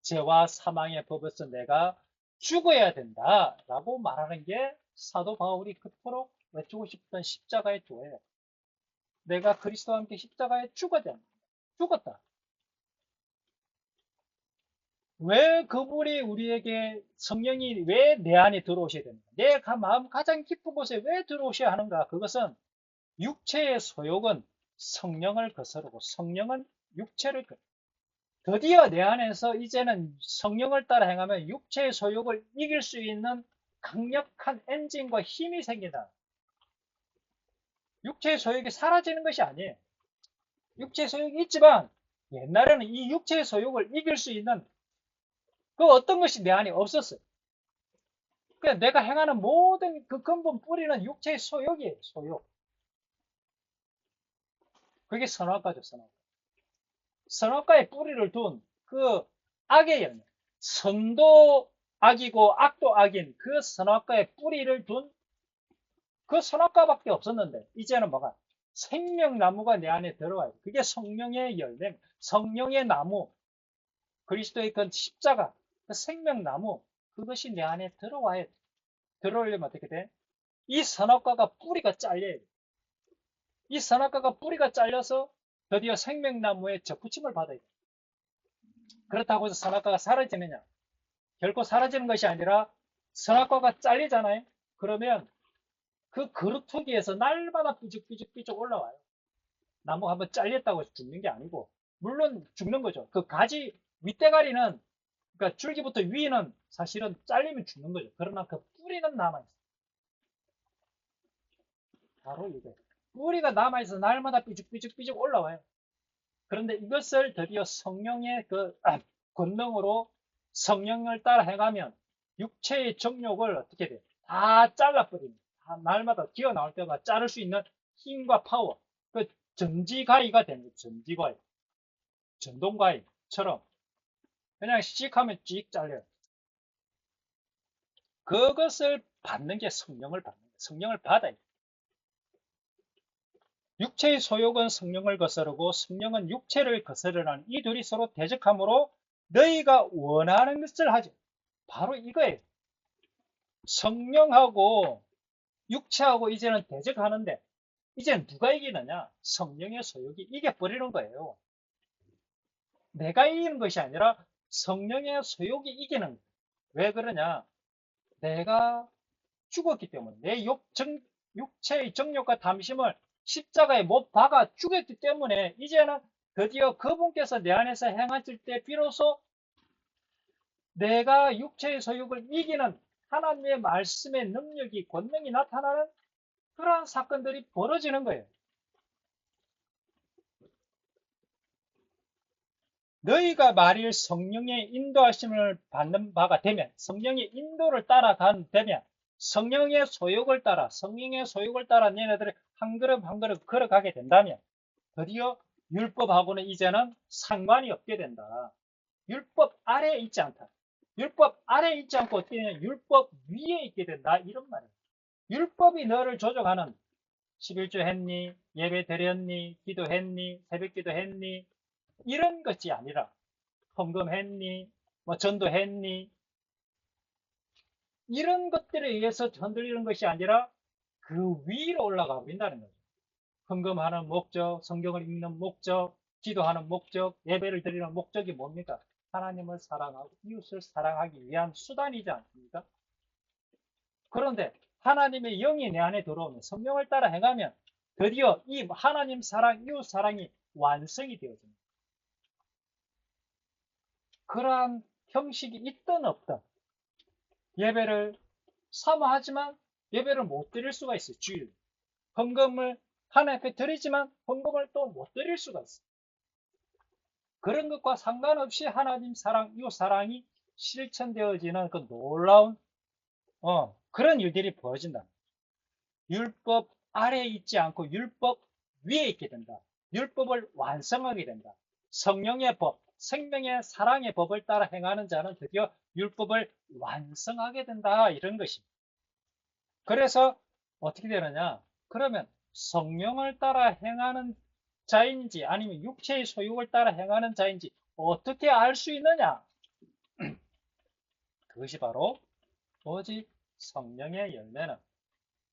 죄와 사망의 법에서 내가 죽어야 된다라고 말하는 게 사도 바울이 그토록 외치고 싶던 십자가의 교회예요. 내가 그리스도와 함께 십자가에 죽었다. 왜 그분이 우리에게 성령이 왜 내 안에 들어오셔야 되는가? 내 마음 가장 깊은 곳에 왜 들어오셔야 하는가? 그것은 육체의 소욕은 성령을 거스르고 성령은 육체를 드디어 내 안에서 이제는 성령을 따라 행하면 육체의 소욕을 이길 수 있는 강력한 엔진과 힘이 생긴다. 육체의 소욕이 사라지는 것이 아니에요. 육체의 소욕이 있지만 옛날에는 이 육체의 소욕을 이길 수 있는 그 어떤 것이 내 안에 없었어요. 그러니까 내가 행하는 모든 그 근본 뿌리는 육체의 소욕이에요. 소욕. 그게 선악과죠. 선악과. 선악과의 뿌리를 둔 그 악의 열매. 선도 악이고 악도 악인 그 선악과의 뿌리를 둔 그 선악과밖에 없었는데 이제는 뭐가? 생명나무가 내 안에 들어와요. 그게 성령의 열매, 성령의 나무, 그리스도의 그 십자가, 그 생명나무, 그것이 내 안에 들어와야 돼. 들어오려면 어떻게 돼? 이 선악과가 뿌리가 잘려야 돼. 이 선악과가 뿌리가 잘려서 드디어 생명나무에 접붙임을 받아야 돼. 그렇다고 해서 선악과가 사라지느냐? 결코 사라지는 것이 아니라 선악과가 잘리잖아요. 그러면 그 그루터기에서 날마다 삐죽삐죽 올라와요. 나무 한번 잘렸다고 해서 죽는 게 아니고, 물론 죽는 거죠. 그 가지 윗대가리는, 그러니까 줄기부터 위는 사실은 잘리면 죽는 거죠. 그러나 그 뿌리는 남아있어요. 바로 이게. 뿌리가 남아있어서 날마다 삐죽삐죽 올라와요. 그런데 이것을 드디어 성령의 권능으로 성령을 따라 행하면 육체의 정욕을 어떻게 돼요? 다 잘라버립니다. 다 날마다 기어 나올 때마다 자를 수 있는 힘과 파워. 그 전지가위가 되는 거죠. 전지가위. 전동가위처럼 그냥 씩 하면 찍 잘려요. 그것을 받는 게 성령을 받는 거예요. 성령을 받아야 돼요. 육체의 소욕은 성령을 거스르고 성령은 육체를 거스르는 이 둘이 서로 대적하므로 너희가 원하는 것을 하지. 바로 이거예요. 성령하고 육체하고 이제는 대적하는데 이제는 누가 이기느냐? 성령의 소욕이 이겨버리는 거예요. 내가 이기는 것이 아니라 성령의 소욕이 이기는 거예요. 왜 그러냐? 내가 죽었기 때문에 내 육체의 정욕과 탐심을 십자가에 못 박아 죽였기 때문에 이제는 드디어 그분께서 내 안에서 행하실 때 비로소 내가 육체의 소욕을 이기는 하나님의 말씀의 능력이 권능이 나타나는 그러한 사건들이 벌어지는 거예요. 너희가 만일 성령의 인도하심을 받는 바가 되면, 성령의 인도를 따라가면, 성령의 소욕을 따라 너희들이 한 걸음 한 걸음 걸어가게 된다면 드디어 율법하고는 이제는 상관이 없게 된다. 율법 아래에 있지 않다. 율법 아래에 있지 않고 어떻게 되냐? 율법 위에 있게 된다. 이런 말이에요. 율법이 너를 조종하는 11조 했니? 예배 드렸니? 기도했니? 새벽기도 했니? 이런 것이 아니라 헌금했니? 뭐 전도했니? 이런 것들에 의해서 흔들리는 것이 아니라 그 위로 올라가 버린다는 거죠. 헌금하는 목적, 성경을 읽는 목적, 기도하는 목적, 예배를 드리는 목적이 뭡니까? 하나님을 사랑하고 이웃을 사랑하기 위한 수단이지 않습니까? 그런데 하나님의 영이 내 안에 들어오면 성령을 따라 행하면 드디어 이 하나님 사랑, 이웃 사랑이 완성이 되어집니다. 그러한 형식이 있든 없든 예배를 사모하지만 예배를 못 드릴 수가 있어요. 주일 헌금을 하나님 앞에 드리지만 헌금을 또 못 드릴 수가 있어요. 그런 것과 상관없이 하나님 사랑, 이웃 사랑이 실천되어지는 그 놀라운 그런 일들이 벌어진다. 율법 아래에 있지 않고 율법 위에 있게 된다. 율법을 완성하게 된다. 성령의 법, 생명의 사랑의 법을 따라 행하는 자는 드디어 율법을 완성하게 된다. 이런 것입니다. 그래서 어떻게 되느냐? 그러면 성령을 따라 행하는 자인지 아니면 육체의 소욕을 따라 행하는 자인지 어떻게 알 수 있느냐? 그것이 바로 오직 성령의 열매는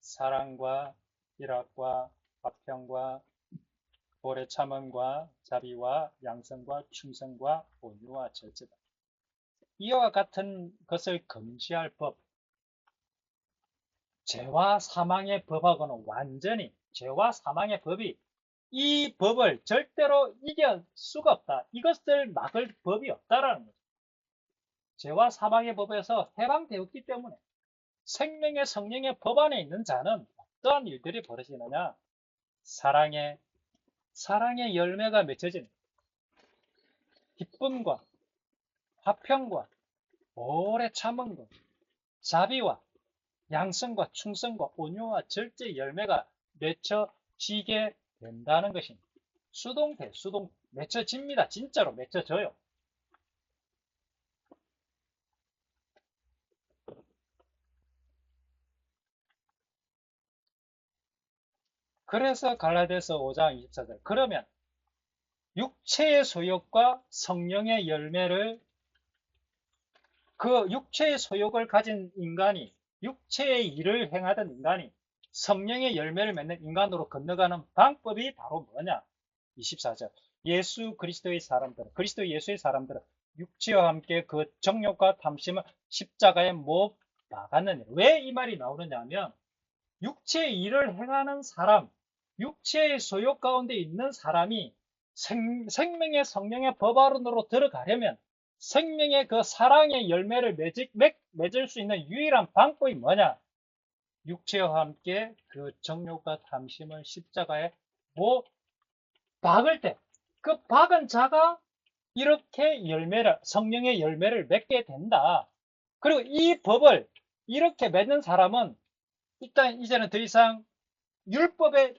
사랑과 희락과 화평과 오래 참음과 자비와 양성과 충성과 온유와 절제다. 이와 같은 것을 금지할 법, 죄와 사망의 법하고는 완전히 죄와 사망의 법이 이 법을 절대로 이길 수가 없다. 이것을 막을 법이 없다라는 거죠. 죄와 사망의 법에서 해방되었기 때문에 생명의 성령의 법 안에 있는 자는 어떠한 일들이 벌어지느냐? 사랑의 열매가 맺혀진 기쁨과 화평과 오래 참음과 자비와 양성과 충성과 온유와 절제 열매가 맺혀지게 된다는 것입니다. 수동 맺혀집니다. 진짜로 맺혀져요. 그래서 갈라디아서 5장 24절 그러면 육체의 소욕과 성령의 열매를 그 육체의 소욕을 가진 인간이 육체의 일을 행하던 인간이 성령의 열매를 맺는 인간으로 건너가는 방법이 바로 뭐냐? 24절 예수 그리스도의 사람들 그리스도 예수의 사람들은 육체와 함께 그 정욕과 탐심을 십자가에 못 박았느냐. 왜 이 말이 나오느냐 하면 육체의 일을 행하는 사람, 육체의 소욕 가운데 있는 사람이 생명의 성령의 법 안으로 들어가려면 생명의 그 사랑의 열매를 맺을 수 있는 유일한 방법이 뭐냐? 육체와 함께 그 정욕과 탐심을 십자가에 못 박을 때, 그 박은 자가 이렇게 성령의 열매를 맺게 된다. 그리고 이 법을 이렇게 맺는 사람은 일단 이제는 더 이상 율법에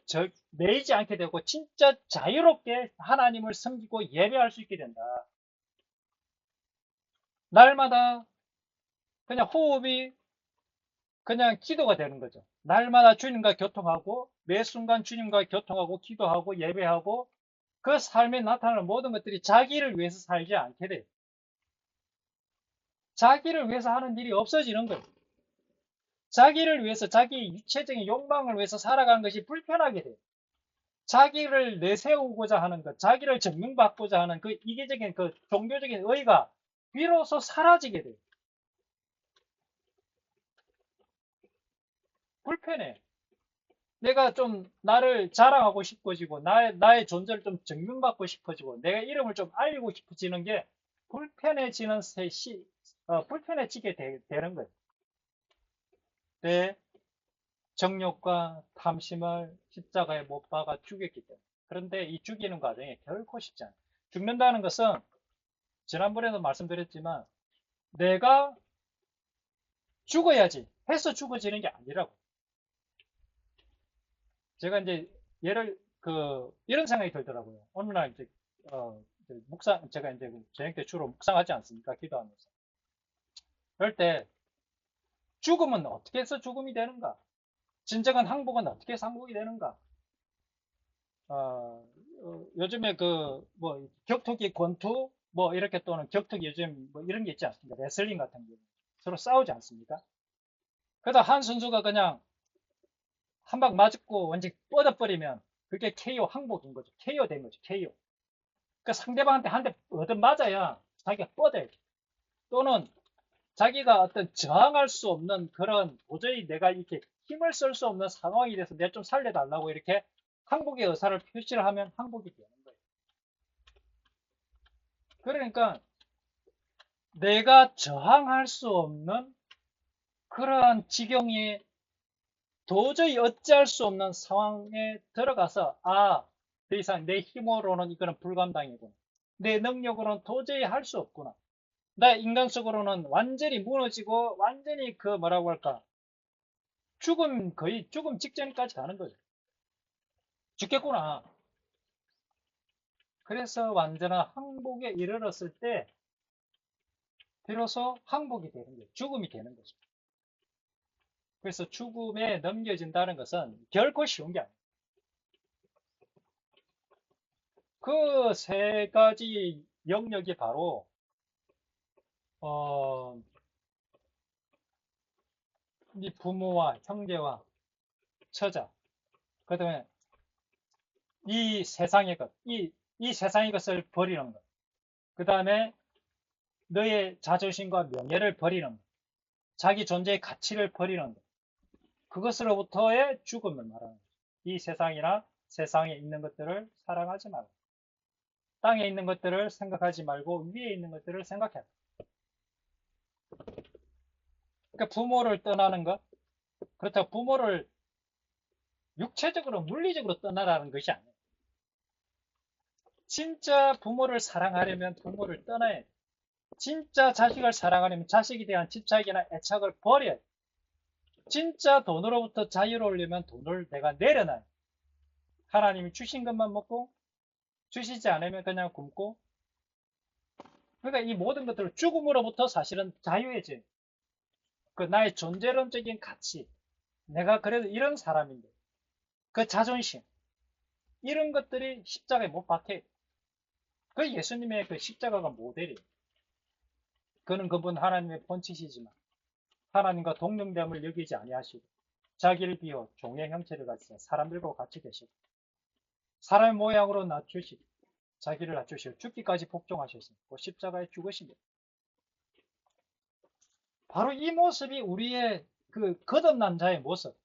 매이지 않게 되고 진짜 자유롭게 하나님을 섬기고 예배할 수 있게 된다. 날마다 그냥 호흡이 그냥 기도가 되는 거죠. 날마다 주님과 교통하고 매 순간 주님과 교통하고 기도하고 예배하고 그 삶에 나타나는 모든 것들이 자기를 위해서 살지 않게 돼요. 자기를 위해서 하는 일이 없어지는 거예요. 자기를 위해서 자기 육체적인 욕망을 위해서 살아가는 것이 불편하게 돼요. 자기를 내세우고자 하는 것, 자기를 증명받고자 하는 그 이기적인 그 종교적인 의가 비로소 사라지게 돼요. 불편해. 내가 좀 나를 자랑하고 싶어지고 나의 존재를 좀 증명받고 싶어지고 내가 이름을 좀 알리고 싶어지는 게 불편해지는 불편해지게 되는 거예요. 내 정욕과 탐심을 십자가에 못 박아 죽였기 때문에. 그런데 이 죽이는 과정이 결코 쉽지 않아요. 죽는다는 것은 지난번에도 말씀드렸지만 내가 죽어야지 해서 죽어지는 게 아니라고. 제가 이제 이런 생각이 들더라고요. 어느 날 제가 이제 저녁 때 주로 묵상하지 않습니까? 기도하면서. 그럴 때 죽음은 어떻게 해서 죽음이 되는가? 진정한 항복은 어떻게 해서 항복이 되는가? 요즘에 뭐, 격투기 권투, 뭐, 이렇게 또는 격투기 요즘 뭐 이런 게 있지 않습니까? 레슬링 같은 게. 서로 싸우지 않습니까? 그러다 한 선수가 그냥 한 방 맞고 완전히 뻗어버리면 그게 KO 항복인 거죠. KO 된 거죠. KO. 그 상대방한테 한 대 얻어 맞아야 자기가 뻗어야 돼. 또는 자기가 어떤 저항할 수 없는 그런 도저히 내가 이렇게 힘을 쓸 수 없는 상황이 돼서 내가 좀 살려달라고 이렇게 항복의 의사를 표시를 하면 항복이 되는 거예요. 그러니까 내가 저항할 수 없는 그러한 지경이 도저히 어찌할 수 없는 상황에 들어가서 더 이상 내 힘으로는 이거는 불감당이구나. 내 능력으로는 도저히 할 수 없구나. 나 인간적으로는 완전히 무너지고 완전히 뭐라고 할까 거의 죽음 직전까지 가는 거죠. 죽겠구나. 그래서 완전한 항복에 이르렀을 때 비로소 항복이 되는 거예요. 죽음이 되는 거죠. 그래서 죽음에 넘겨진다는 것은 결코 쉬운 게 아니에요. 그 세 가지 영역이 바로 어, 이 부모와 형제와 처자, 그다음에 이 세상의 것, 이 세상의 것을 버리는 것, 그다음에 너의 자존심과 명예를 버리는 것, 자기 존재의 가치를 버리는 것, 그것으로부터의 죽음을 말하는 거죠. 이 세상이나 세상에 있는 것들을 사랑하지 말고, 땅에 있는 것들을 생각하지 말고 위에 있는 것들을 생각해야 돼. 그러니까 부모를 떠나는 것, 그렇다고 부모를 육체적으로 물리적으로 떠나라는 것이 아니에요. 진짜 부모를 사랑하려면 부모를 떠나야 돼. 진짜 자식을 사랑하려면 자식에 대한 집착이나 애착을 버려야 돼. 진짜 돈으로부터 자유로우려면 돈을 내가 내려놔야 돼. 하나님이 주신 것만 먹고 주시지 않으면 그냥 굶고, 그러니까 이 모든 것들을 죽음으로부터 사실은 자유해져. 나의 존재론적인 가치, 내가 그래도 이런 사람인데, 그 자존심, 이런 것들이 십자가에 못 박혀. 그 예수님의 그 십자가가 모델이에요. 그는 그분 하나님의 본체시지만 하나님과 동등됨을 여기지 아니하시고 자기를 비워 종의 형체를 가지사 사람들과 같이 계시고 사람의 모양으로 낮추시고 자기를 낮추시고 죽기까지 복종하셨으니 그 십자가에 죽으신 것. 바로 이 모습이 우리의 그 거듭난 자의 모습,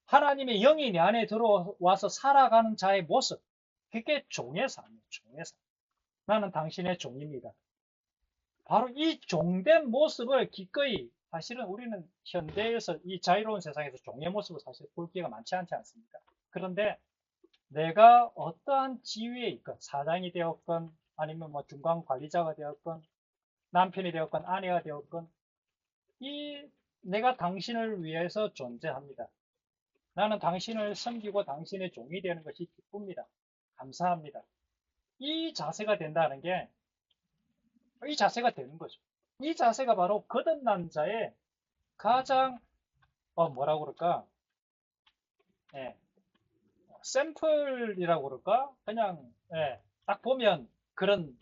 하나님의 영이 내 안에 들어와서 살아가는 자의 모습, 그게 종의 삶이에요. 종의 삶. 나는 당신의 종입니다. 바로 이 종된 모습을 기꺼이, 사실은 우리는 현대에서 이 자유로운 세상에서 종의 모습을 사실 볼 기회가 많지 않지 않습니까? 그런데 내가 어떠한 지위에 있건, 사장이 되었건, 아니면 뭐 중간 관리자가 되었건, 남편이 되었건, 아내가 되었건, 내가 당신을 위해서 존재합니다. 나는 당신을 섬기고 당신의 종이 되는 것이 기쁩니다. 감사합니다. 이 자세가 된다는 게, 이 자세가 되는 거죠. 이 자세가 바로 거듭난 자의 가장, 뭐라고 그럴까, 예, 샘플이라고 그럴까? 그냥, 예, 딱 보면 그런,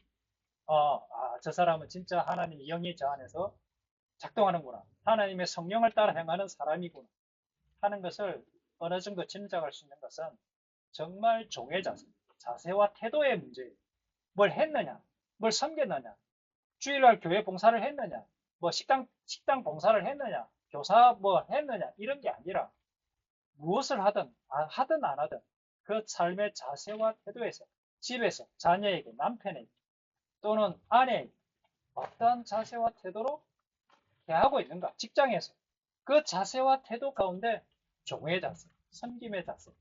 저 사람은 진짜 하나님의 영이 저 안에서 작동하는구나. 하나님의 성령을 따라 행하는 사람이구나. 하는 것을 어느 정도 짐작할 수 있는 것은 정말 종의 자세, 자세와 태도의 문제예요. 뭘 했느냐, 뭘 섬겼느냐, 주일날 교회 봉사를 했느냐, 뭐 식당 봉사를 했느냐, 교사 뭐 했느냐, 이런 게 아니라 무엇을 하든 안 하든 그 삶의 자세와 태도에서 집에서 자녀에게, 남편에게 또는 아내에게 어떤 자세와 태도로 대하고 있는가, 직장에서 그 자세와 태도 가운데 종의 자세, 섬김의 자세,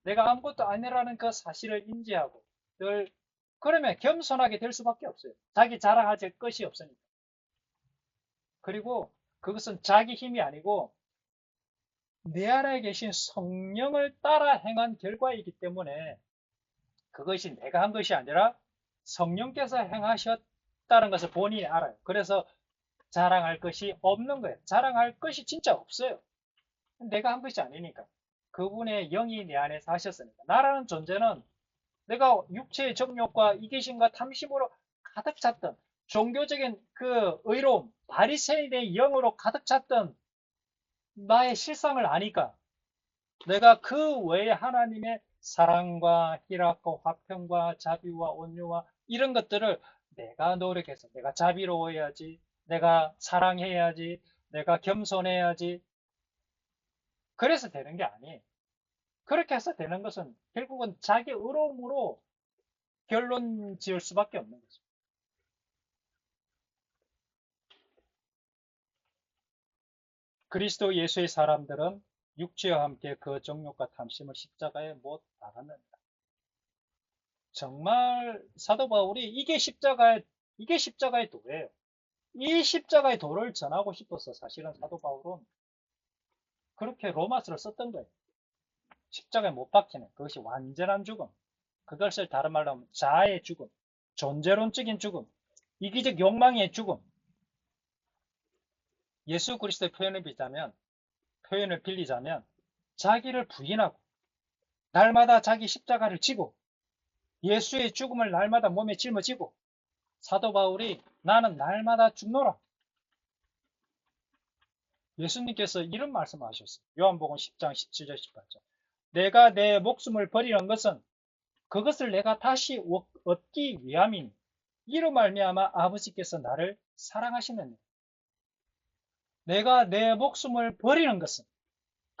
내가 아무것도 아니라는 그 사실을 인지하고 늘 그러면 겸손하게 될 수밖에 없어요. 자기 자랑할 것이 없으니까. 그리고 그것은 자기 힘이 아니고 내 안에 계신 성령을 따라 행한 결과이기 때문에 그것이 내가 한 것이 아니라 성령께서 행하셨다는 것을 본인이 알아요. 그래서 자랑할 것이 없는 거예요. 자랑할 것이 진짜 없어요. 내가 한 것이 아니니까. 그분의 영이 내 안에서 하셨으니까. 나라는 존재는 내가 육체의 정욕과 이기심과 탐심으로 가득 찼던 종교적인 그 의로움, 바리새인의 영으로 가득 찼던 나의 실상을 아니까 내가 그 외에 하나님의 사랑과 희락과 화평과 자비와 온유와 이런 것들을 내가 노력해서 내가 자비로워야지, 내가 사랑해야지, 내가 겸손해야지. 그래서 되는 게 아니에요. 그렇게 해서 되는 것은 결국은 자기 의로움으로 결론 지을 수밖에 없는 거죠. 그리스도 예수의 사람들은 육체와 함께 그 정욕과 탐심을 십자가에 못 박았느니라. 정말 사도 바울이 이게 십자가의 도예요. 이 십자가의 도를 전하고 싶어서 사실은 사도 바울은 그렇게 로마서를 썼던 거예요. 십자가에 못 박히는 그것이 완전한 죽음. 그것을 다른 말로 하면 자아의 죽음, 존재론적인 죽음, 이기적 욕망의 죽음. 예수 그리스도의 표현을 빌리자면 자기를 부인하고 날마다 자기 십자가를 지고 예수의 죽음을 날마다 몸에 짊어지고 사도 바울이 나는 날마다 죽노라. 예수님께서 이런 말씀하셨어요. 요한복음 10장 17절 18절. 내가 내 목숨을 버리는 것은 그것을 내가 다시 얻기 위함이니 이로 말미암아 아버지께서 나를 사랑하시느니라. 내가 내 목숨을 버리는 것은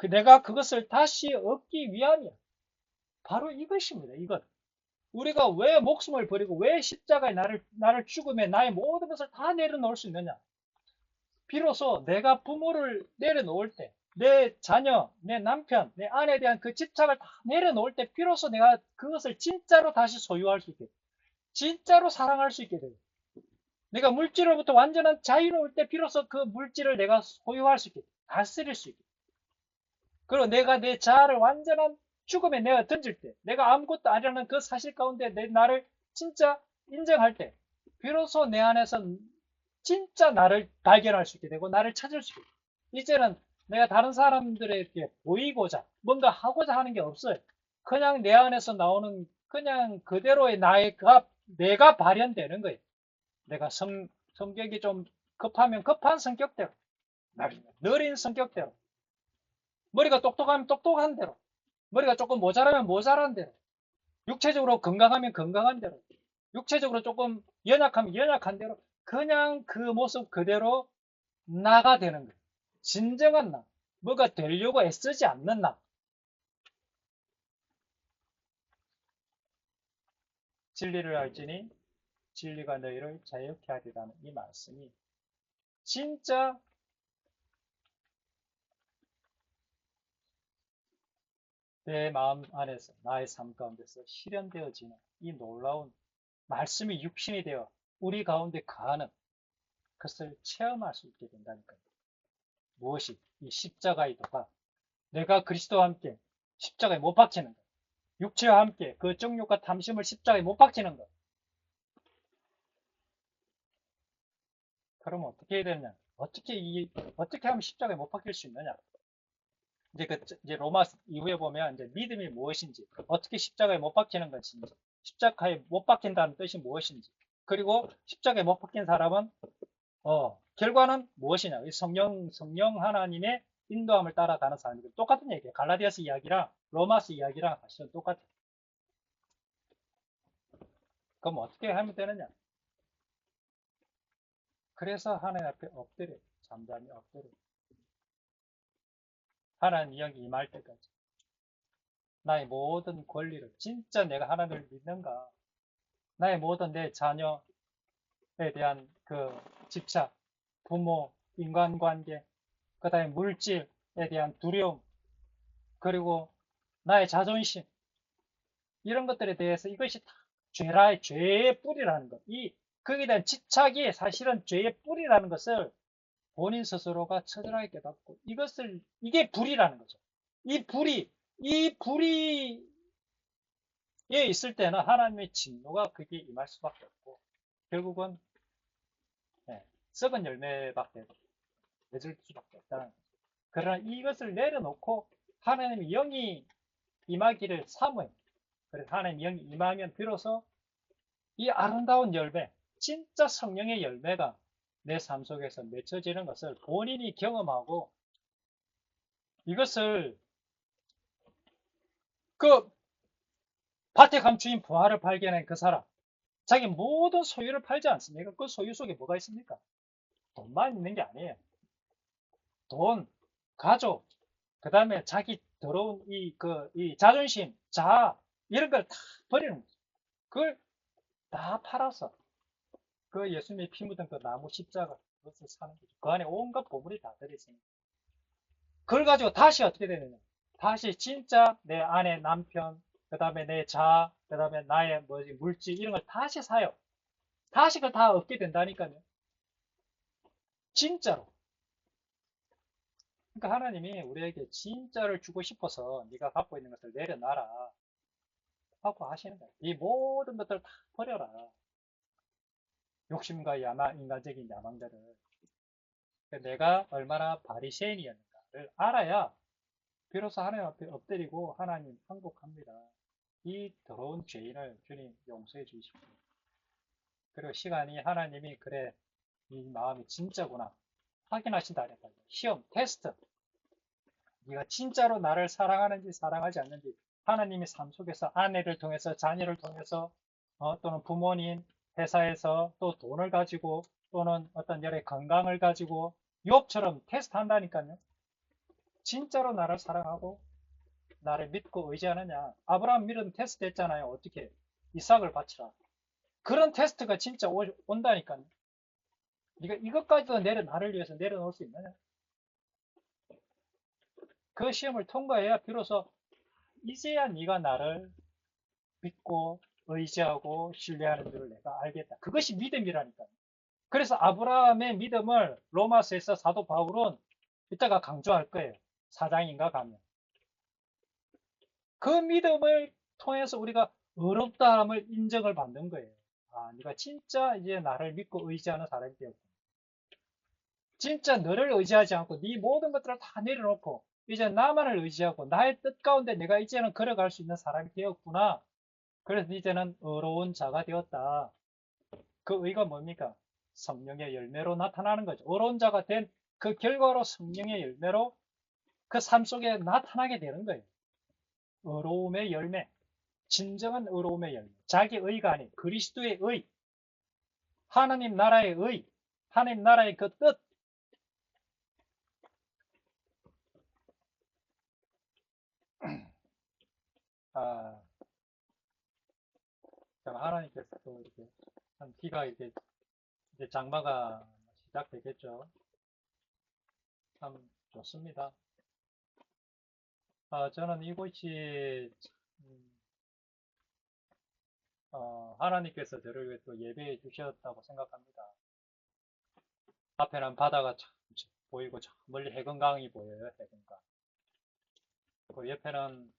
내가 그것을 다시 얻기 위함이야. 바로 이것입니다. 이것. 우리가 왜 목숨을 버리고 왜 십자가에 나를 죽음에 나의 모든 것을 다 내려놓을 수 있느냐? 비로소 내가 부모를 내려놓을 때, 내 자녀, 내 남편, 내 아내에 대한 그 집착을 다 내려놓을 때 비로소 내가 그것을 진짜로 다시 소유할 수 있게 돼. 진짜로 사랑할 수 있게 돼요. 내가 물질로부터 완전한 자유로울 때 비로소 그 물질을 내가 소유할 수 있게 돼. 다스릴 수 있게 돼. 그리고 내가 내 자아를 완전한 죽음에 내가 던질 때, 내가 아무것도 아니라는 그 사실 가운데 나를 진짜 인정할 때, 비로소 내 안에서 진짜 나를 발견할 수 있게 되고, 나를 찾을 수 있게 돼요. 이제는 내가 다른 사람들에게 보이고자, 뭔가 하고자 하는 게 없어요. 그냥 내 안에서 나오는 그냥 그대로의 내가 발현되는 거예요. 내가 성격이 좀 급하면 급한 성격대로, 느린 성격대로, 머리가 똑똑하면 똑똑한 대로, 머리가 조금 모자라면 모자란 대로, 육체적으로 건강하면 건강한 대로, 육체적으로 조금 연약하면 연약한 대로, 그냥 그 모습 그대로 나가 되는 거예요. 진정한 나. 뭐가 되려고 애쓰지 않는 나. 진리를 알지니 진리가 너희를 자유케 하리라는 이 말씀이 진짜 내 마음 안에서 나의 삶 가운데서 실현되어지는 이 놀라운 말씀이 육신이 되어 우리 가운데 거하는 것을 체험할 수 있게 된다니까요. 무엇이? 이 십자가의 도가 내가 그리스도와 함께 십자가에 못 박히는 것, 육체와 함께 그 정욕과 탐심을 십자가에 못 박히는 것. 그러면 어떻게 해야 되느냐? 어떻게 하면 십자가에 못 박힐 수 있느냐? 이제 로마 이후에 보면 이제 믿음이 무엇인지, 어떻게 십자가에 못 박히는 것인지, 십자가에 못 박힌다는 뜻이 무엇인지, 그리고 십자가에 못 박힌 사람은 결과는 무엇이냐? 성령 하나님의 인도함을 따라가는 사람이고 똑같은 얘기예요. 갈라디아스 이야기랑 로마스 이야기랑 사실은 똑같아요. 그럼 어떻게 하면 되느냐? 그래서 하나님 앞에 엎드려, 잠잠히 엎드려. 하나님 이야기 임할 때까지 나의 모든 권리를 진짜 내가 하나님을 믿는가? 나의 모든 내 자녀에 대한 그 집착, 부모, 인간관계, 그 다음에 물질에 대한 두려움, 그리고 나의 자존심, 이런 것들에 대해서 이것이 다 죄의 뿌리라는 것. 거기에 대한 집착이 사실은 죄의 뿌리라는 것을 본인 스스로가 처절하게 깨닫고 이게 불이라는 거죠. 이 불이 있을 때는 하나님의 진노가 그게 임할 수밖에 없고, 결국은, 예, 썩은 열매밖에 맺을 수밖에 없다는 거죠. 그러나 이것을 내려놓고 하나님의 영이 임하기를 사모해요. 그래서 하나님의 영이 임하면 비로소 이 아름다운 열매, 진짜 성령의 열매가 내 삶 속에서 맺혀지는 것을 본인이 경험하고 이것을 그 밭에 감추인 부활을 발견한 그 사람, 자기 모든 소유를 팔지 않습니까? 그 소유 속에 뭐가 있습니까? 돈만 있는 게 아니에요. 돈, 가족, 그 다음에 자기 더러운 이 자존심, 자아, 이런 걸 다 버리는 거죠. 그걸 다 팔아서 그 예수님의 피 묻은 그 나무 십자가, 그것을 사는 거죠. 그 안에 온갖 보물이 다 들어있습니다. 그걸 가지고 다시 어떻게 되느냐? 다시 진짜 내 아내, 남편, 그 다음에 내 자아, 그 다음에 나의 뭐지, 물질, 이런 걸 다시 사요. 다시 그걸 다 얻게 된다니까요. 진짜로. 그러니까 하나님이 우리에게 진짜를 주고 싶어서 네가 갖고 있는 것을 내려놔라 하고 하시는 거예요. 이 모든 것들을 다 버려라. 욕심과 야망, 인간적인 야망들을. 그러니까 내가 얼마나 바리새인이었는가를 알아야 비로소 하나님 앞에 엎드리고 하나님 항복합니다. 이 더러운 죄인을 주님 용서해 주십시오. 그리고 시간이 하나님이 그래 이 마음이 진짜구나 확인하신다니까요. 시험, 테스트. 네가 진짜로 나를 사랑하는지 사랑하지 않는지 하나님이 삶 속에서 아내를 통해서 자녀를 통해서 또는 부모님, 회사에서 또 돈을 가지고 또는 어떤 여러 건강을 가지고 욥처럼 테스트 한다니까요. 진짜로 나를 사랑하고 나를 믿고 의지하느냐. 아브라함 믿음 테스트 했잖아요. 어떻게? 이삭을 바치라. 그런 테스트가 진짜 온다니까요. 네가 이것까지도 나를 위해서 내려놓을 수 있느냐? 그 시험을 통과해야 비로소 이제야 네가 나를 믿고 의지하고 신뢰하는 줄을 내가 알겠다. 그것이 믿음이라니까요. 그래서 아브라함의 믿음을 로마서에서 사도 바울은 이따가 강조할 거예요. 사장인가 가면. 그 믿음을 통해서 우리가 의롭다함을 인정을 받는 거예요. 아, 네가 진짜 이제 나를 믿고 의지하는 사람이 되었고, 진짜 너를 의지하지 않고 네 모든 것들을 다 내려놓고 이제 나만을 의지하고 나의 뜻 가운데 내가 이제는 걸어갈 수 있는 사람이 되었구나. 그래서 이제는 의로운 자가 되었다. 그 의가 뭡니까? 성령의 열매로 나타나는 거죠. 의로운 자가 된 그 결과로 성령의 열매로 그 삶 속에 나타나게 되는 거예요. 의로움의 열매. 진정한 의로움의 열매. 자기 의가 아닌 그리스도의 의. 하나님 나라의 의. 하나님 나라의 그 뜻. 아, 하나님께서 또 이렇게 한 비가 이제 장마가 시작되겠죠. 참 좋습니다. 저는 이곳이 음, 하나님께서 저를 위해 또 예배해 주셨다고 생각합니다. 앞에는 바다가 참 보이고 저 멀리 해건강이 보여요. 해건강. 그 옆에는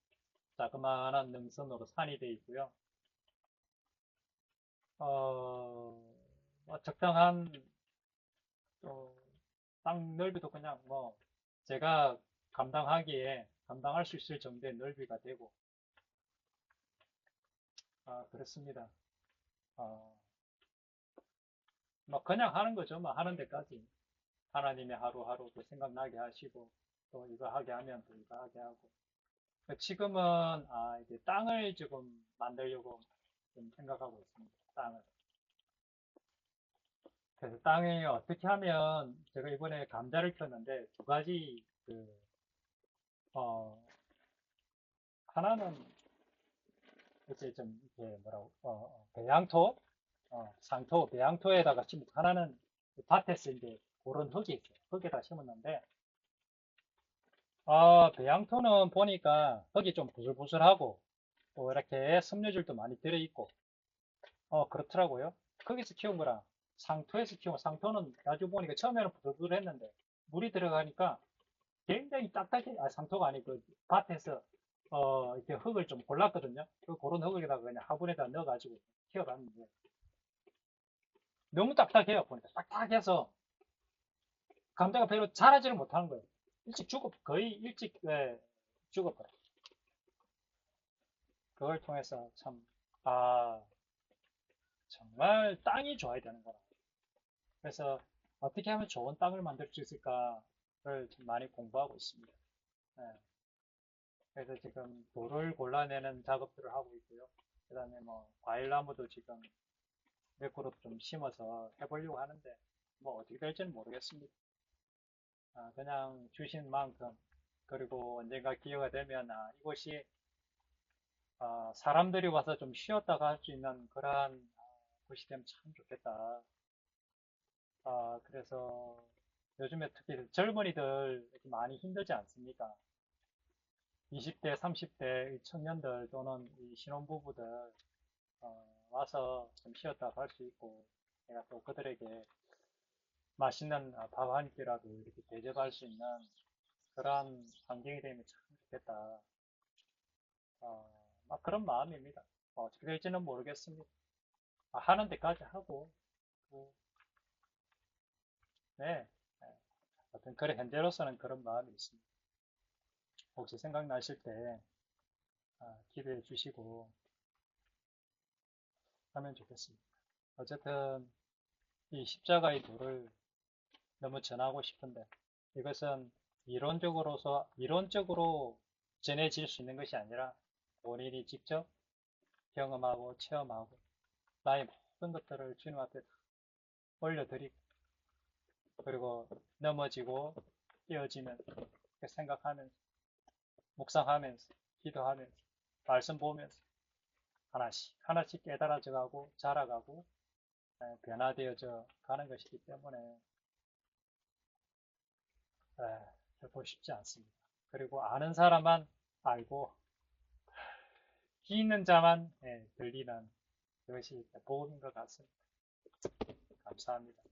자그마한 능선으로 산이 되어 있고요. 적당한 또 땅 넓이도 그냥 뭐 제가 감당할 수 있을 정도의 넓이가 되고 그렇습니다. 어, 뭐 그냥 하는 거죠. 뭐 하는 데까지 하나님의 하루하루 또 생각나게 하시고 또 이거 하게 하면 또 이거 하게 하고 지금은 이제 땅을 지금 만들려고 좀 생각하고 있습니다. 땅을. 그래서 땅에 어떻게 하면 제가 이번에 감자를 켰는데 두 가지 어, 하나는 이렇게 좀 이렇게 뭐라고 배양토, 상토, 배양토에다가 심고 하나는 밭에서 이제 고른 흙이 있어요. 흙에다 심었는데 배양토는 보니까 흙이 좀 부슬부슬하고 또 이렇게 섬유질도 많이 들어있고 그렇더라고요. 거기서 키운 거랑 상토에서 키운 상토는 나중에 보니까 처음에는 부들부들했는데 물이 들어가니까 굉장히 딱딱해. 상토가 아니고 그 밭에서 이렇게 흙을 좀 골랐거든요. 그런 흙에다가 그냥 화분에다 넣어가지고 키워봤는데 너무 딱딱해요. 보니까 딱딱해서 감자가 별로 자라지를 못하는 거예요. 거의 일찍, 죽어버려. 그걸 통해서 참, 아, 정말 땅이 좋아야 되는구나. 그래서 어떻게 하면 좋은 땅을 만들 수 있을까를 좀 많이 공부하고 있습니다. 예, 그래서 지금 돌을 골라내는 작업들을 하고 있고요. 그 다음에 뭐, 과일나무도 지금 몇 그룹 좀 심어서 해보려고 하는데, 뭐 어떻게 될지는 모르겠습니다. 그냥 주신 만큼, 그리고 언젠가 기회가 되면, 이곳이, 사람들이 와서 좀 쉬었다가 할 수 있는 그러한 곳이 되면 참 좋겠다. 그래서 요즘에 특히 젊은이들 이렇게 많이 힘들지 않습니까? 20대, 30대 청년들 또는 이 신혼부부들 와서 좀 쉬었다가 할 수 있고, 내가 또 그들에게 맛있는 밥 한 끼라도 이렇게 대접할 수 있는 그러한 환경이 되면 참 좋겠다. 막 그런 마음입니다. 어떻게 될지는 모르겠습니다. 하는 데까지 하고, 뭐, 네. 네. 하여튼, 그래, 현재로서는 그런 마음이 있습니다. 혹시 생각나실 때, 기도해 주시고 하면 좋겠습니다. 어쨌든, 이 십자가의 도를 너무 전하고 싶은데, 이것은 이론적으로 전해질 수 있는 것이 아니라, 본인이 직접 경험하고 체험하고, 나의 모든 것들을 주님 앞에 다 올려드리고, 그리고 넘어지고, 깨어지면서, 생각하면서, 묵상하면서, 기도하면서, 말씀 보면서, 하나씩 깨달아져 가고, 자라가고, 변화되어져 가는 것이기 때문에, 결코 쉽지 않습니다. 그리고 아는 사람만 알고, 귀 있는 자만 들리는 그것이 복음인 것 같습니다. 감사합니다.